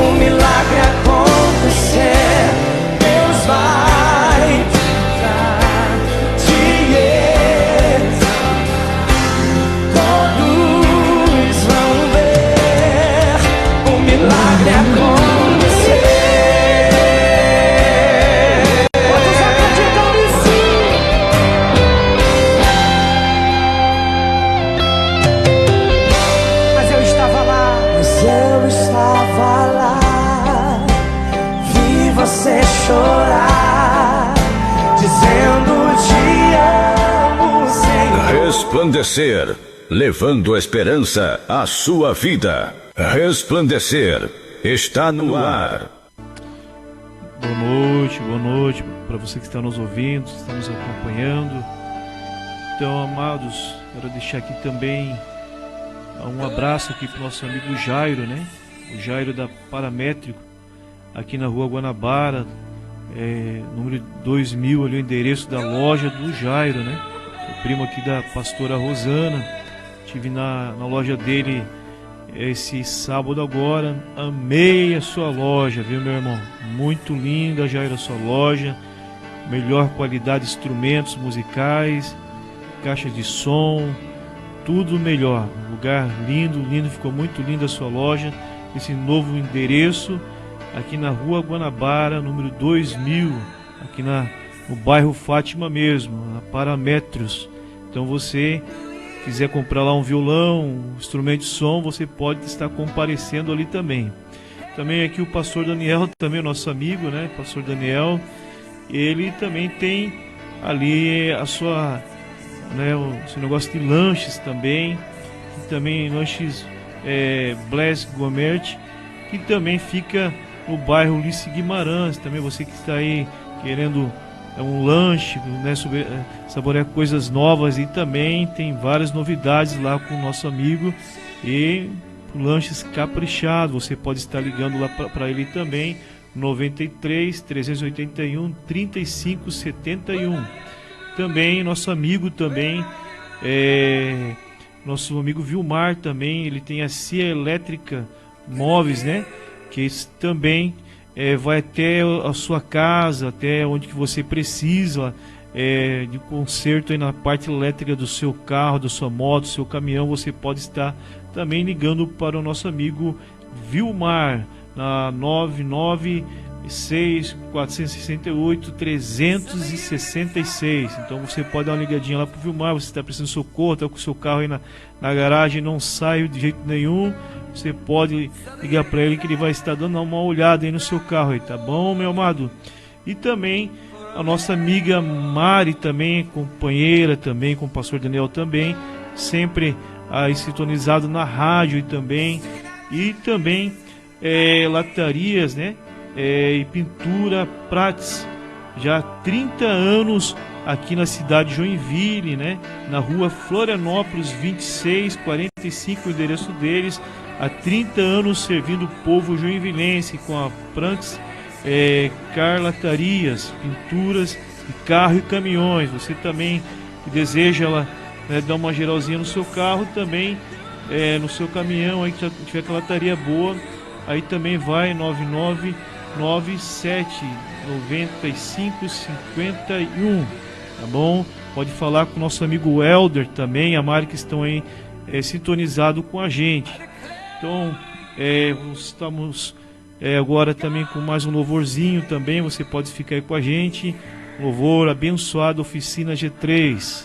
um milagre acontecer. Deus vai te Resplandecer, levando esperança à sua vida. Resplandecer está no ar. Boa noite para você que está nos ouvindo, que está nos acompanhando. Então, amados, quero deixar aqui também um abraço aqui para o nosso amigo Jairo, né? O Jairo da Paramétrico, aqui na rua Guanabara, número 2000, ali o endereço da loja do Jairo, né? O primo aqui da pastora Rosana. Estive na loja dele esse sábado agora. Amei a sua loja, viu, meu irmão? Muito linda, Jairo, a sua loja. Melhor qualidade de instrumentos musicais, caixa de som, tudo melhor. Lugar lindo, ficou muito linda a sua loja. Esse novo endereço aqui na rua Guanabara, número 2000, aqui no bairro Fátima mesmo, na Paramétrios. Então você quiser comprar lá um violão, um instrumento de som, você pode estar comparecendo ali também. Também aqui o pastor Daniel, também o nosso amigo, né? Pastor Daniel, ele também tem ali a sua, né, o seu negócio de lanches também, que também lanches Bless Gourmet, que também fica no bairro Ulisses Guimarães. Também você que está aí querendo um lanche, né, saborear coisas novas, e também tem várias novidades lá com o nosso amigo, e lanches caprichados. Você pode estar ligando lá para ele também, 93 381 35 71. Também nosso amigo também, nosso amigo Vilmar também, ele tem a Cia Elétrica Móveis, né, que também vai até a sua casa, até onde que você precisa de conserto aí na parte elétrica do seu carro, da sua moto, do seu caminhão. Você pode estar também ligando para o nosso amigo Vilmar na 996 468 366. Então você pode dar uma ligadinha lá para o Vilmar. Você está precisando de socorro, está com o seu carro aí na garagem, não sai de jeito nenhum, você pode ligar para ele que ele vai estar dando uma olhada aí no seu carro aí, tá bom, meu amado? E também a nossa amiga Mari também, companheira também, com o pastor Daniel também, sempre aí sintonizado na rádio e também latarias, né? E pintura Prates, já há 30 anos aqui na cidade de Joinville, né? Na rua Florianópolis 2645, o endereço deles. Há 30 anos servindo o povo joinvilense com a Prates Carlatarias, pinturas de carro e caminhões. Você também que deseja dar uma geralzinha no seu carro, também no seu caminhão, aí que tiver aquela lataria boa, aí também vai 9997 9551, tá bom? Pode falar com o nosso amigo Helder também, a Mari, que estão aí sintonizado com a gente. Então, estamos agora também com mais um louvorzinho também. Você pode ficar aí com a gente. Louvor abençoado, Oficina G3.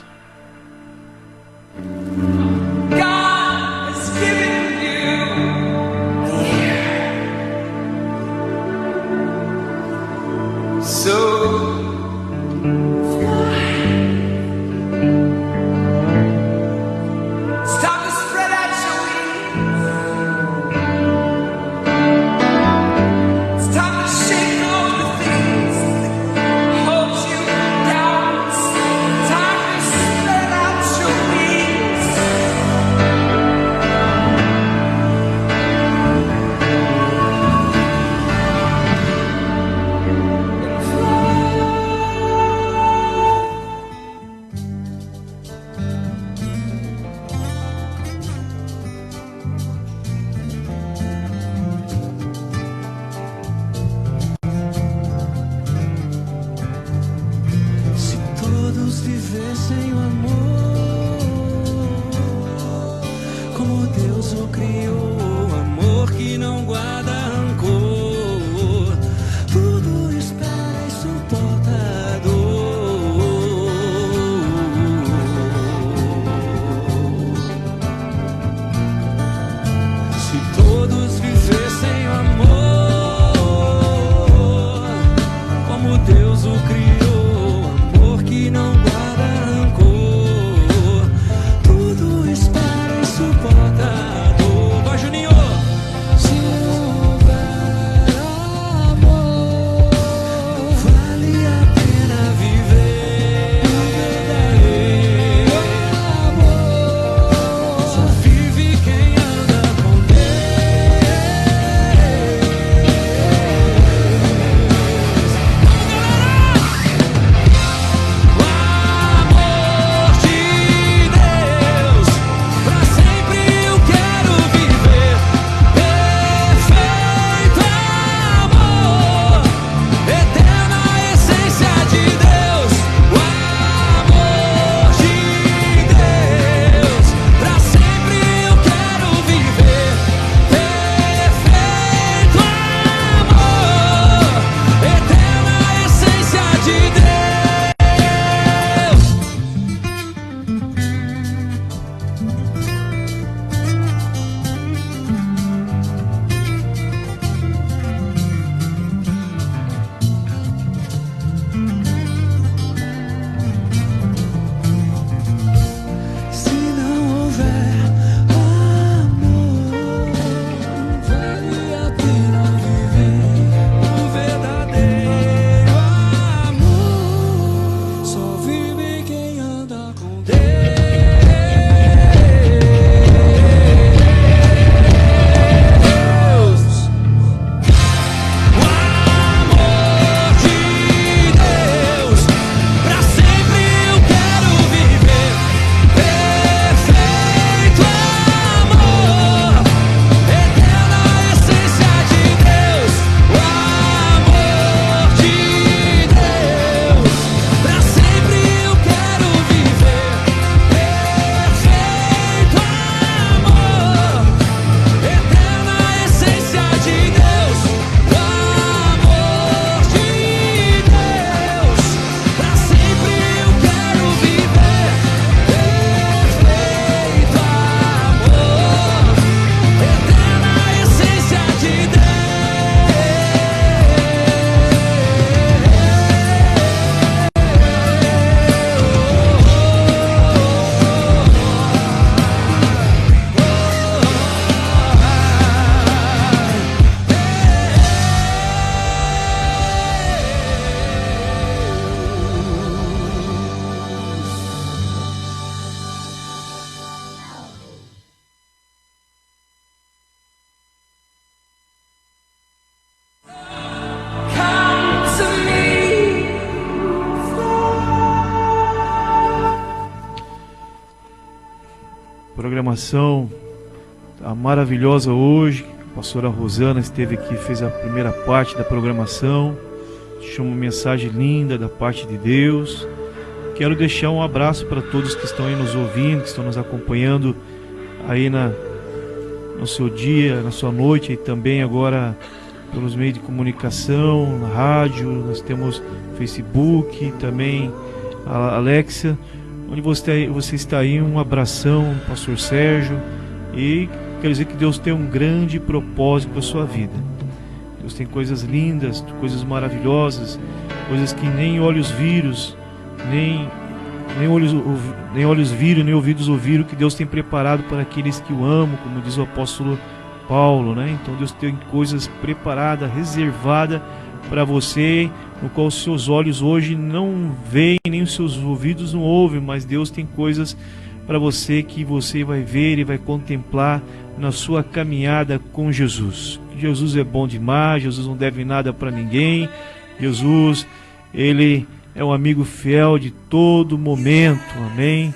God has given you so Deus o criou, amor que não guarda rancor. programação tá maravilhosa hoje. A pastora Rosana esteve aqui, fez a primeira parte da programação. Deixou uma mensagem linda da parte de Deus. Quero deixar um abraço para todos que estão aí nos ouvindo, que estão nos acompanhando aí no seu dia, na sua noite, e também agora pelos meios de comunicação, na rádio. Nós temos Facebook, também a Alexia, onde você está aí. Um abração, pastor Sérgio, e quero dizer que Deus tem um grande propósito para a sua vida. Deus tem coisas lindas, coisas maravilhosas, coisas que nem olhos viram, nem olhos viram, nem ouvidos ouviram, que Deus tem preparado para aqueles que o amam, como diz o apóstolo Paulo, né? Então Deus tem coisas preparadas, reservadas para você, no qual os seus olhos hoje não veem, nem os seus ouvidos não ouvem, mas Deus tem coisas para você que você vai ver e vai contemplar na sua caminhada com Jesus. Jesus é bom demais, Jesus não deve nada para ninguém, Jesus, Ele é um amigo fiel de todo momento, amém?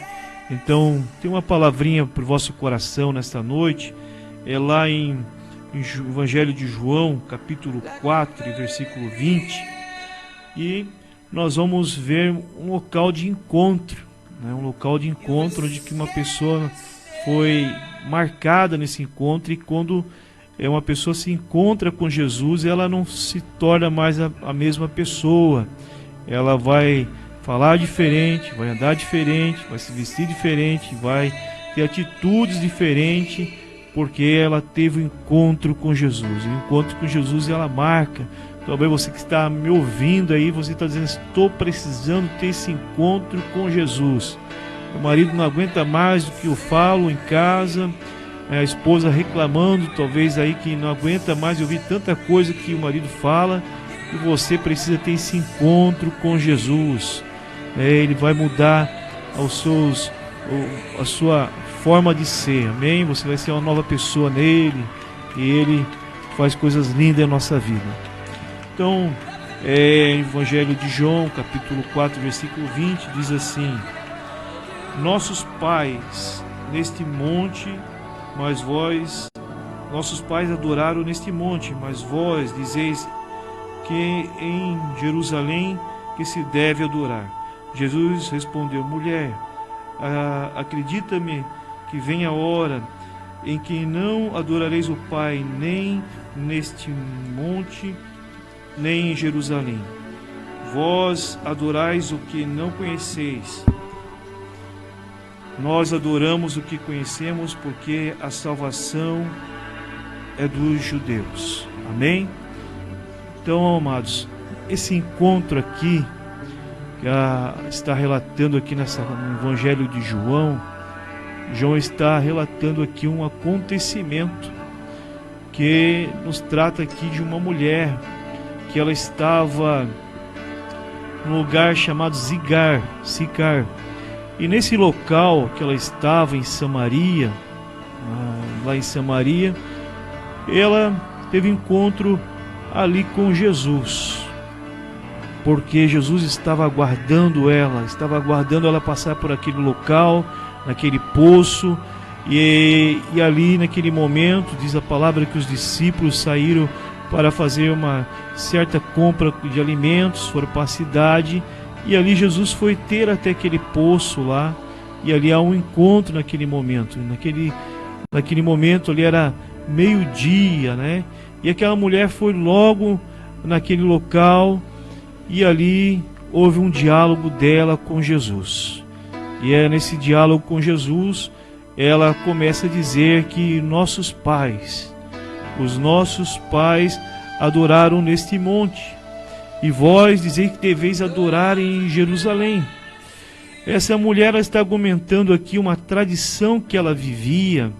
Então, tem uma palavrinha para o vosso coração nesta noite, é lá em Evangelho de João, capítulo 4, versículo 20, e nós vamos ver um local de encontro, né? Um local de encontro onde que uma pessoa foi marcada nesse encontro, e quando uma pessoa se encontra com Jesus, ela não se torna mais a mesma pessoa. Ela vai falar diferente, vai andar diferente, vai se vestir diferente, vai ter atitudes diferentes, porque ela teve um encontro com Jesus. O encontro com Jesus, ela marca. Talvez você que está me ouvindo aí, você está dizendo: estou precisando ter esse encontro com Jesus. O marido não aguenta mais do que eu falo em casa, a esposa reclamando, talvez aí que não aguenta mais ouvir tanta coisa que o marido fala, e você precisa ter esse encontro com Jesus. Ele vai mudar a sua forma de ser, amém? Você vai ser uma nova pessoa nele, e Ele faz coisas lindas na nossa vida. Então, Evangelho de João, capítulo 4, versículo 20, diz assim: nossos pais adoraram neste monte, mas vós dizeis que em Jerusalém que se deve adorar. Jesus respondeu: mulher, acredita-me que vem a hora em que não adorareis o Pai nem neste monte, nem em Jerusalém. Vós adorais o que não conheceis. Nós adoramos o que conhecemos, porque a salvação é dos judeus. Amém? Então, amados, esse encontro aqui, que está relatando aqui no Evangelho de João, João está relatando aqui um acontecimento que nos trata aqui de uma mulher, que ela estava num lugar chamado Sicar. E nesse local que ela estava, em Samaria, lá em Samaria, ela teve encontro ali com Jesus, porque Jesus estava aguardando ela passar por aquele local, naquele poço, e ali naquele momento, diz a palavra que os discípulos saíram para fazer uma certa compra de alimentos, foram para a cidade, e ali Jesus foi ter até aquele poço lá, e ali há um encontro naquele momento. Naquele momento ali era meio-dia, né? E aquela mulher foi logo naquele local, e ali houve um diálogo dela com Jesus. E é nesse diálogo com Jesus, ela começa a dizer que os nossos pais adoraram neste monte, e vós dizeis que deveis adorar em Jerusalém. Essa mulher está argumentando aqui uma tradição que ela vivia,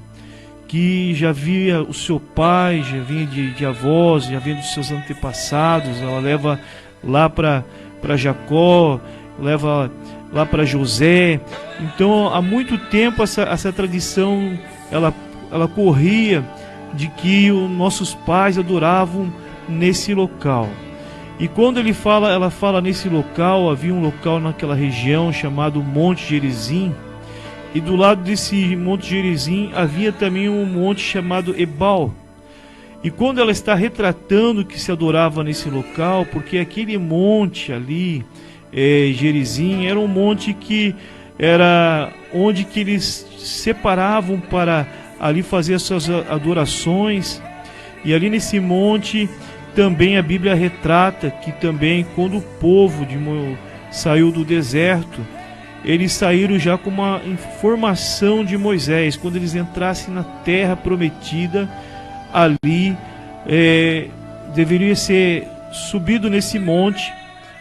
que já via o seu pai, já vinha de avós, já vinha dos seus antepassados. Ela leva lá para Jacó, leva lá para José. Então, há muito tempo essa tradição ela corria de que os nossos pais adoravam nesse local. E quando ela fala nesse local, havia um local naquela região chamado Monte Gerizim, E do lado desse Monte Gerizim havia também um monte chamado Ebal. E quando ela está retratando que se adorava nesse local, porque aquele monte ali, Gerizim, era um monte que era onde que eles separavam para ali fazer as suas adorações. E ali nesse monte também a Bíblia retrata que também quando o povo saiu do deserto, eles saíram já com uma informação de Moisés. Quando eles entrassem na terra prometida, ali deveria ser subido nesse monte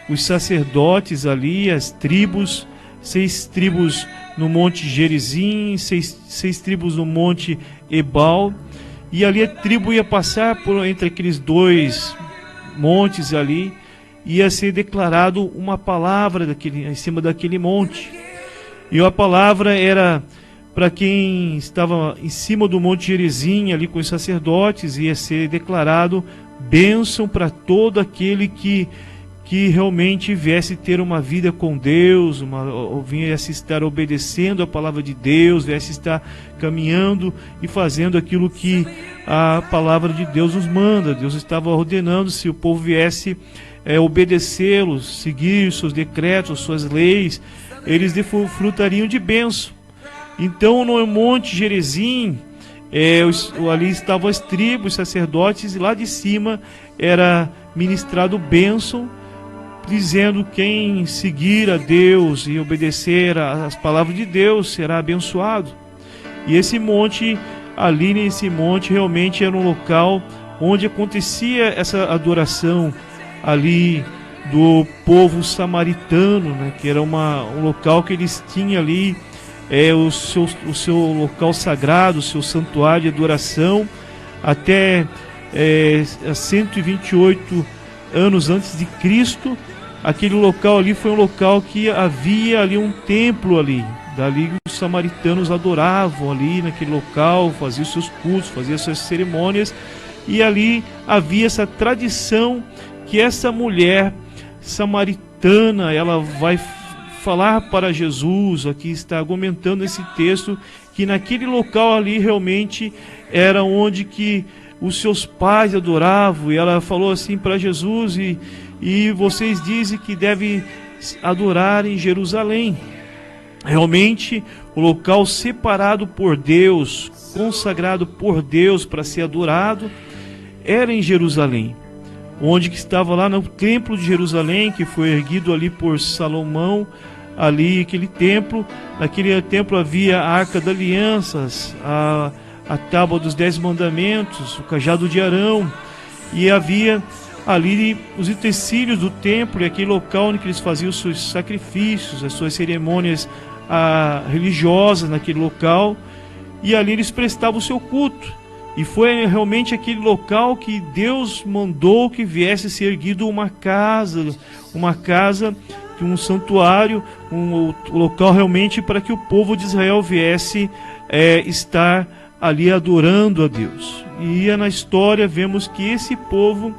os sacerdotes ali, as tribos, 6 tribos no monte Gerizim, 6 tribos no monte Ebal, e ali a tribo ia passar entre aqueles 2 montes ali, ia ser declarado uma palavra em cima daquele monte. E a palavra era para quem estava em cima do monte Gerizim, ali com os sacerdotes, ia ser declarado bênção para todo aquele que realmente viesse ter uma vida com Deus, viesse estar obedecendo a palavra de Deus, viesse estar caminhando e fazendo aquilo que a palavra de Deus nos manda. Deus estava ordenando, se o povo viesse obedecê-los, seguir os seus decretos, suas leis, eles desfrutariam de bênção. Então no monte Gerizim, ali estavam as tribos, os sacerdotes, e lá de cima era ministrado bênção, dizendo quem seguir a Deus e obedecer às palavras de Deus será abençoado. E esse monte, ali nesse monte, realmente era um local onde acontecia essa adoração ali do povo samaritano, né, que era um local que eles tinham ali o seu local sagrado, o seu santuário de adoração. Até 128 anos antes de Cristo, aquele local ali foi um local que havia ali um templo ali. Dali os samaritanos adoravam ali naquele local, faziam seus cultos, faziam suas cerimônias, e ali havia essa tradição que essa mulher samaritana, ela vai falar para Jesus. Aqui está argumentando esse texto, que naquele local ali realmente era onde que os seus pais adoravam, e ela falou assim para Jesus, e vocês dizem que devem adorar em Jerusalém. Realmente o local separado por Deus, consagrado por Deus para ser adorado, era em Jerusalém, onde que estava lá no templo de Jerusalém, que foi erguido ali por Salomão. Ali aquele templo, naquele templo havia a Arca da Aliança, a tábua dos 10 mandamentos, o cajado de Arão, e havia ali os utensílios do templo, e aquele local onde eles faziam os seus sacrifícios, as suas cerimônias religiosas naquele local, e ali eles prestavam o seu culto. E foi realmente aquele local que Deus mandou que viesse a ser erguido uma casa, um santuário, um local realmente para que o povo de Israel viesse estar ali adorando a Deus. E na história vemos que esse povo,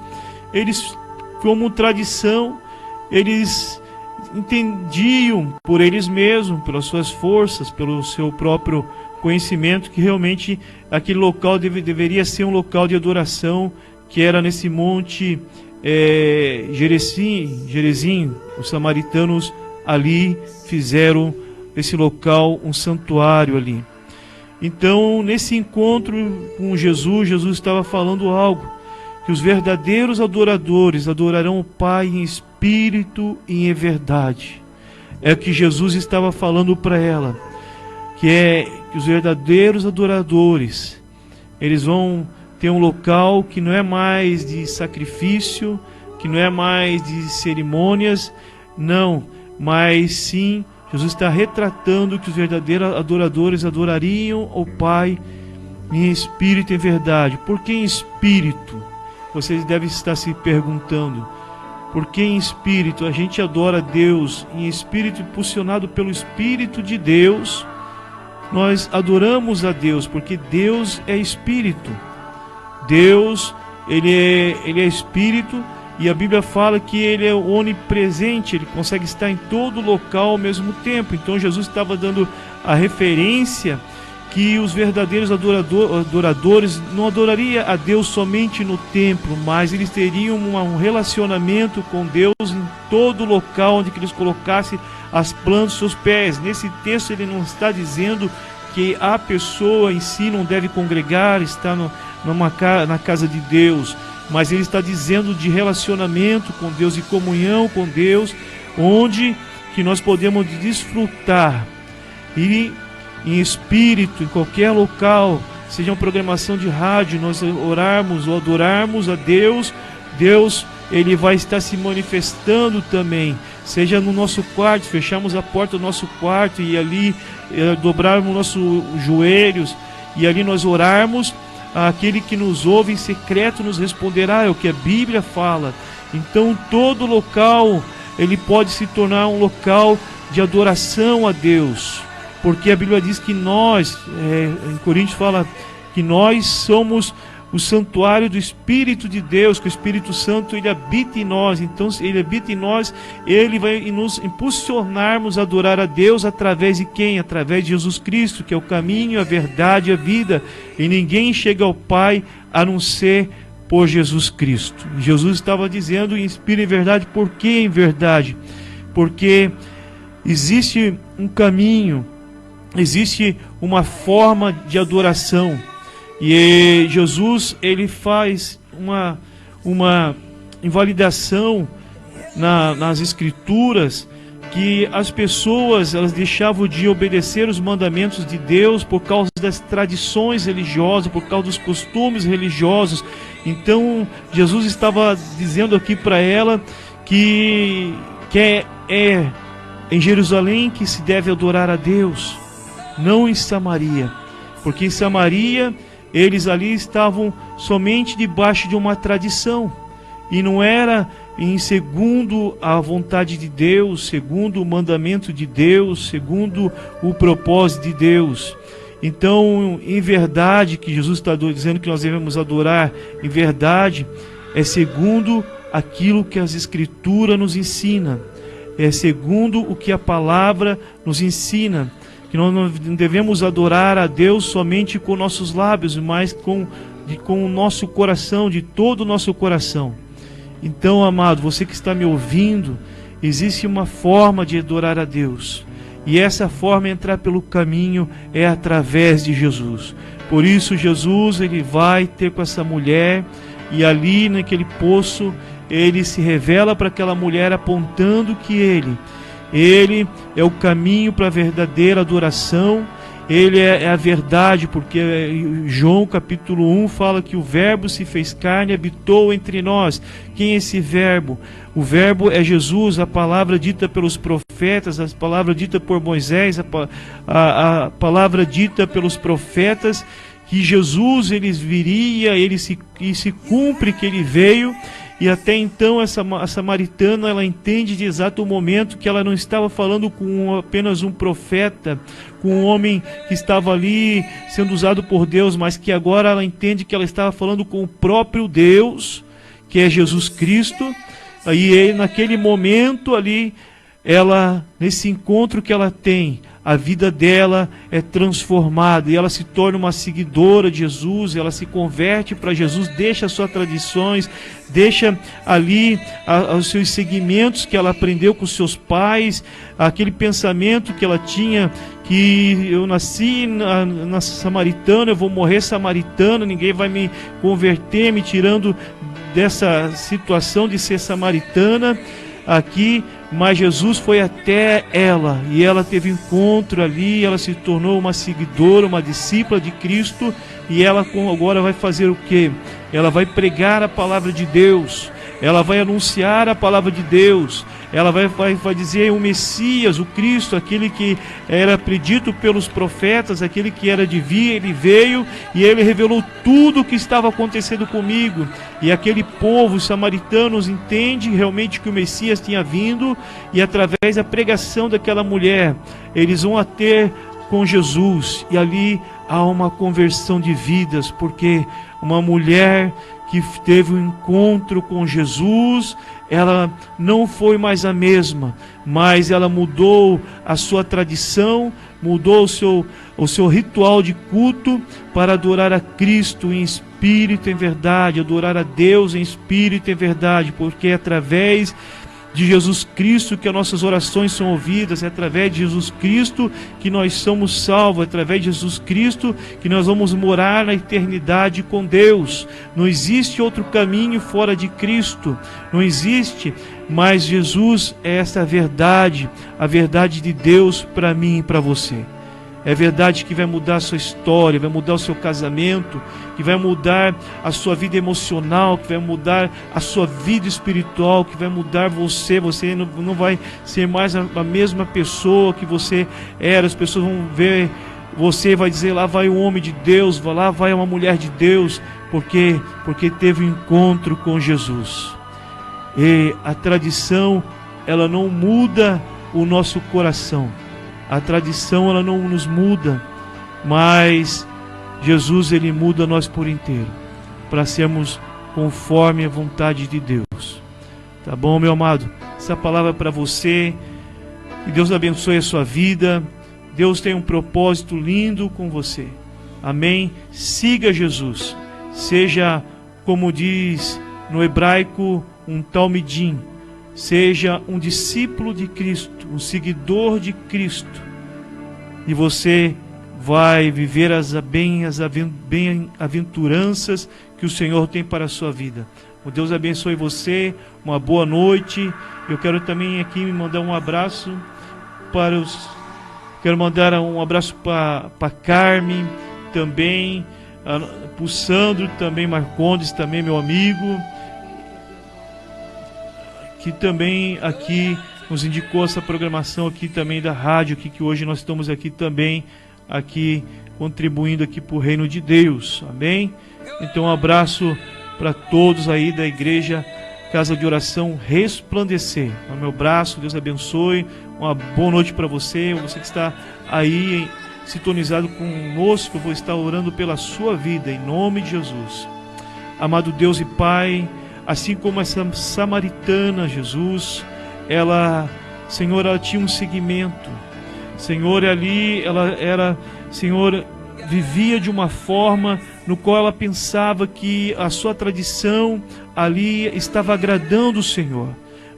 eles, como tradição, eles entendiam por eles mesmos, pelas suas forças, pelo seu próprio conhecimento, que realmente aquele local deveria ser um local de adoração, que era nesse monte Gerizim. Os samaritanos ali fizeram desse local um santuário ali. Então, nesse encontro com Jesus estava falando algo, que os verdadeiros adoradores adorarão o Pai em espírito e em verdade. É o que Jesus estava falando para ela, que os verdadeiros adoradores, eles vão ter um local que não é mais de sacrifício, que não é mais de cerimônias, não, mas sim, Jesus está retratando que os verdadeiros adoradores adorariam o Pai em espírito e em verdade. Por que em espírito? Vocês devem estar se perguntando. Por que em espírito? A gente adora Deus em espírito, impulsionado pelo Espírito de Deus. Nós adoramos a Deus porque Deus é espírito. Deus, ele é espírito, E a Bíblia fala que ele é onipresente, ele consegue estar em todo local ao mesmo tempo. Então Jesus estava dando a referência que os verdadeiros adoradores não adorariam a Deus somente no templo, mas eles teriam um relacionamento com Deus em todo local onde que eles colocassem as plantas dos seus pés. Nesse texto ele não está dizendo que a pessoa em si não deve congregar, estar na casa de Deus, mas ele está dizendo de relacionamento com Deus e comunhão com Deus, onde que nós podemos desfrutar e em espírito, em qualquer local, seja uma programação de rádio, nós orarmos ou adorarmos a Deus, Deus ele vai estar se manifestando também, seja no nosso quarto, fecharmos a porta do nosso quarto e ali dobrarmos nossos joelhos e ali nós orarmos, aquele que nos ouve em secreto nos responderá, é o que a Bíblia fala. Então todo local ele pode se tornar um local de adoração a Deus, porque a Bíblia diz que nós, em Coríntios fala que nós somos o santuário do Espírito de Deus, que o Espírito Santo ele habita em nós. Então se ele habita em nós, ele vai nos impulsionarmos a adorar a Deus através de quem? Através de Jesus Cristo, que é o caminho, a verdade e a vida, e ninguém chega ao Pai a não ser por Jesus Cristo. E Jesus estava dizendo em espírito e em verdade. Por que em verdade? Porque existe um caminho, existe uma forma de adoração, e Jesus ele faz uma invalidação nas Escrituras, que as pessoas elas deixavam de obedecer os mandamentos de Deus por causa das tradições religiosas, por causa dos costumes religiosos. Então Jesus estava dizendo aqui para ela que é em Jerusalém que se deve adorar a Deus, não em Samaria, porque em Samaria eles ali estavam somente debaixo de uma tradição, e não era em segundo a vontade de Deus, segundo o mandamento de Deus, segundo o propósito de Deus. Então, em verdade, que Jesus está dizendo que nós devemos adorar, em verdade, é segundo aquilo que as Escrituras nos ensinam, é segundo o que a palavra nos ensina, que nós não devemos adorar a Deus somente com nossos lábios, mas com o nosso coração, de todo o nosso coração. Então, amado, você que está me ouvindo, existe uma forma de adorar a Deus, e essa forma de entrar pelo caminho é através de Jesus. Por isso Jesus ele vai ter com essa mulher, e ali naquele poço ele se revela para aquela mulher, apontando que ele é o caminho para a verdadeira adoração, ele é a verdade, porque João capítulo 1 fala que o verbo se fez carne e habitou entre nós. Quem é esse verbo? O verbo é Jesus, a palavra dita pelos profetas, a palavra dita por Moisés, a palavra dita pelos profetas, que Jesus ele viria, e se cumpre que ele veio. E até então a samaritana ela entende de exato momento que ela não estava falando com apenas um profeta, com um homem que estava ali sendo usado por Deus, mas que agora ela entende que ela estava falando com o próprio Deus, que é Jesus Cristo. Aí naquele momento ali, nesse encontro que ela tem, a vida dela é transformada e ela se torna uma seguidora de Jesus, ela se converte para Jesus, deixa as suas tradições, deixa ali os seus segmentos que ela aprendeu com seus pais, aquele pensamento que ela tinha, que eu nasci na samaritana, eu vou morrer samaritana, ninguém vai me converter, me tirando dessa situação de ser samaritana aqui. Mas Jesus foi até ela, e ela teve encontro ali, ela se tornou uma seguidora, uma discípula de Cristo, e ela agora vai fazer o quê? Ela vai pregar a palavra de Deus, ela vai anunciar a palavra de Deus, ela vai dizer o Messias, o Cristo, aquele que era predito pelos profetas, aquele que era de vir, ele veio e ele revelou tudo o que estava acontecendo comigo. E aquele povo, os samaritanos, entende realmente que o Messias tinha vindo, e através da pregação daquela mulher, eles vão ter com Jesus, e ali há uma conversão de vidas, porque uma mulher que teve um encontro com Jesus, ela não foi mais a mesma, mas ela mudou a sua tradição, mudou o seu ritual de culto para adorar a Cristo em espírito e em verdade, adorar a Deus em espírito e em verdade, porque é através de Jesus Cristo que as nossas orações são ouvidas, é através de Jesus Cristo que nós somos salvos, é através de Jesus Cristo que nós vamos morar na eternidade com Deus. Não existe outro caminho fora de Cristo, não existe, mas Jesus é essa verdade, a verdade de Deus para mim e para você. É verdade que vai mudar a sua história, vai mudar o seu casamento, que vai mudar a sua vida emocional, que vai mudar a sua vida espiritual, que vai mudar você. Você não vai ser mais a mesma pessoa que você era. As pessoas vão ver você, vai dizer, lá vai um homem de Deus, lá vai uma mulher de Deus, porque teve um encontro com Jesus. E a tradição, ela não muda o nosso coração. A tradição, ela não nos muda, mas Jesus, ele muda nós por inteiro, para sermos conforme a vontade de Deus. Tá bom, meu amado? Essa palavra é para você. Que Deus abençoe a sua vida. Deus tem um propósito lindo com você. Amém? Siga Jesus. Seja, como diz no hebraico, um talmidim. Seja um discípulo de Cristo, um seguidor de Cristo, e você vai viver as bem-aventuranças que o Senhor tem para a sua vida. O Deus abençoe você, uma boa noite. Eu quero também aqui mandar um abraço para Carmen, também para o Sandro, também Marcondes, também meu amigo, que também aqui nos indicou essa programação aqui também da rádio, aqui, que hoje nós estamos aqui também, aqui contribuindo aqui para o reino de Deus, amém? Então um abraço para todos aí da igreja Casa de Oração Resplandecer. O meu abraço, Deus abençoe, uma boa noite para você, você que está aí sintonizado conosco, eu vou estar orando pela sua vida, em nome de Jesus. Amado Deus e Pai, assim como essa samaritana, Jesus, ela, Senhor, ela tinha um seguimento, Senhor, ali ela era, Senhor, vivia de uma forma no qual ela pensava que a sua tradição ali estava agradando o Senhor,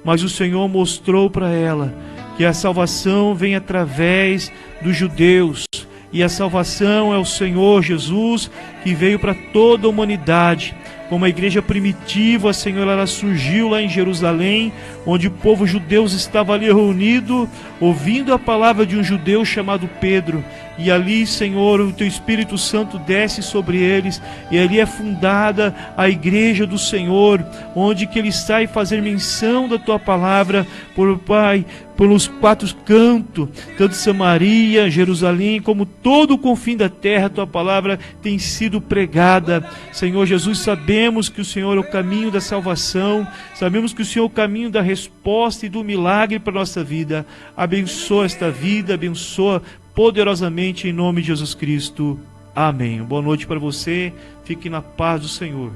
mas o Senhor mostrou para ela que a salvação vem através dos judeus, e a salvação é o Senhor Jesus, que veio para toda a humanidade. Como a igreja primitiva, Senhor, ela surgiu lá em Jerusalém, onde o povo judeu estava ali reunido, ouvindo a palavra de um judeu chamado Pedro. E ali, Senhor, o Teu Espírito Santo desce sobre eles, e ali é fundada a igreja do Senhor, onde que ele sai fazer menção da Tua palavra, por Pai, pelos quatro cantos, tanto Samaria, Jerusalém, como todo o confim da terra, a Tua palavra tem sido pregada. Senhor Jesus, sabemos que o Senhor é o caminho da salvação, sabemos que o Senhor é o caminho da resposta e do milagre para a nossa vida. Abençoa esta vida, abençoa poderosamente em nome de Jesus Cristo. Amém. Boa noite para você, fique na paz do Senhor.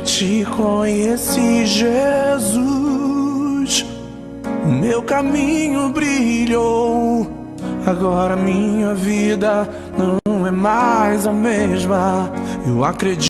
Te conheci, Jesus, meu caminho brilhou. Agora minha vida não é mais a mesma. Eu acredito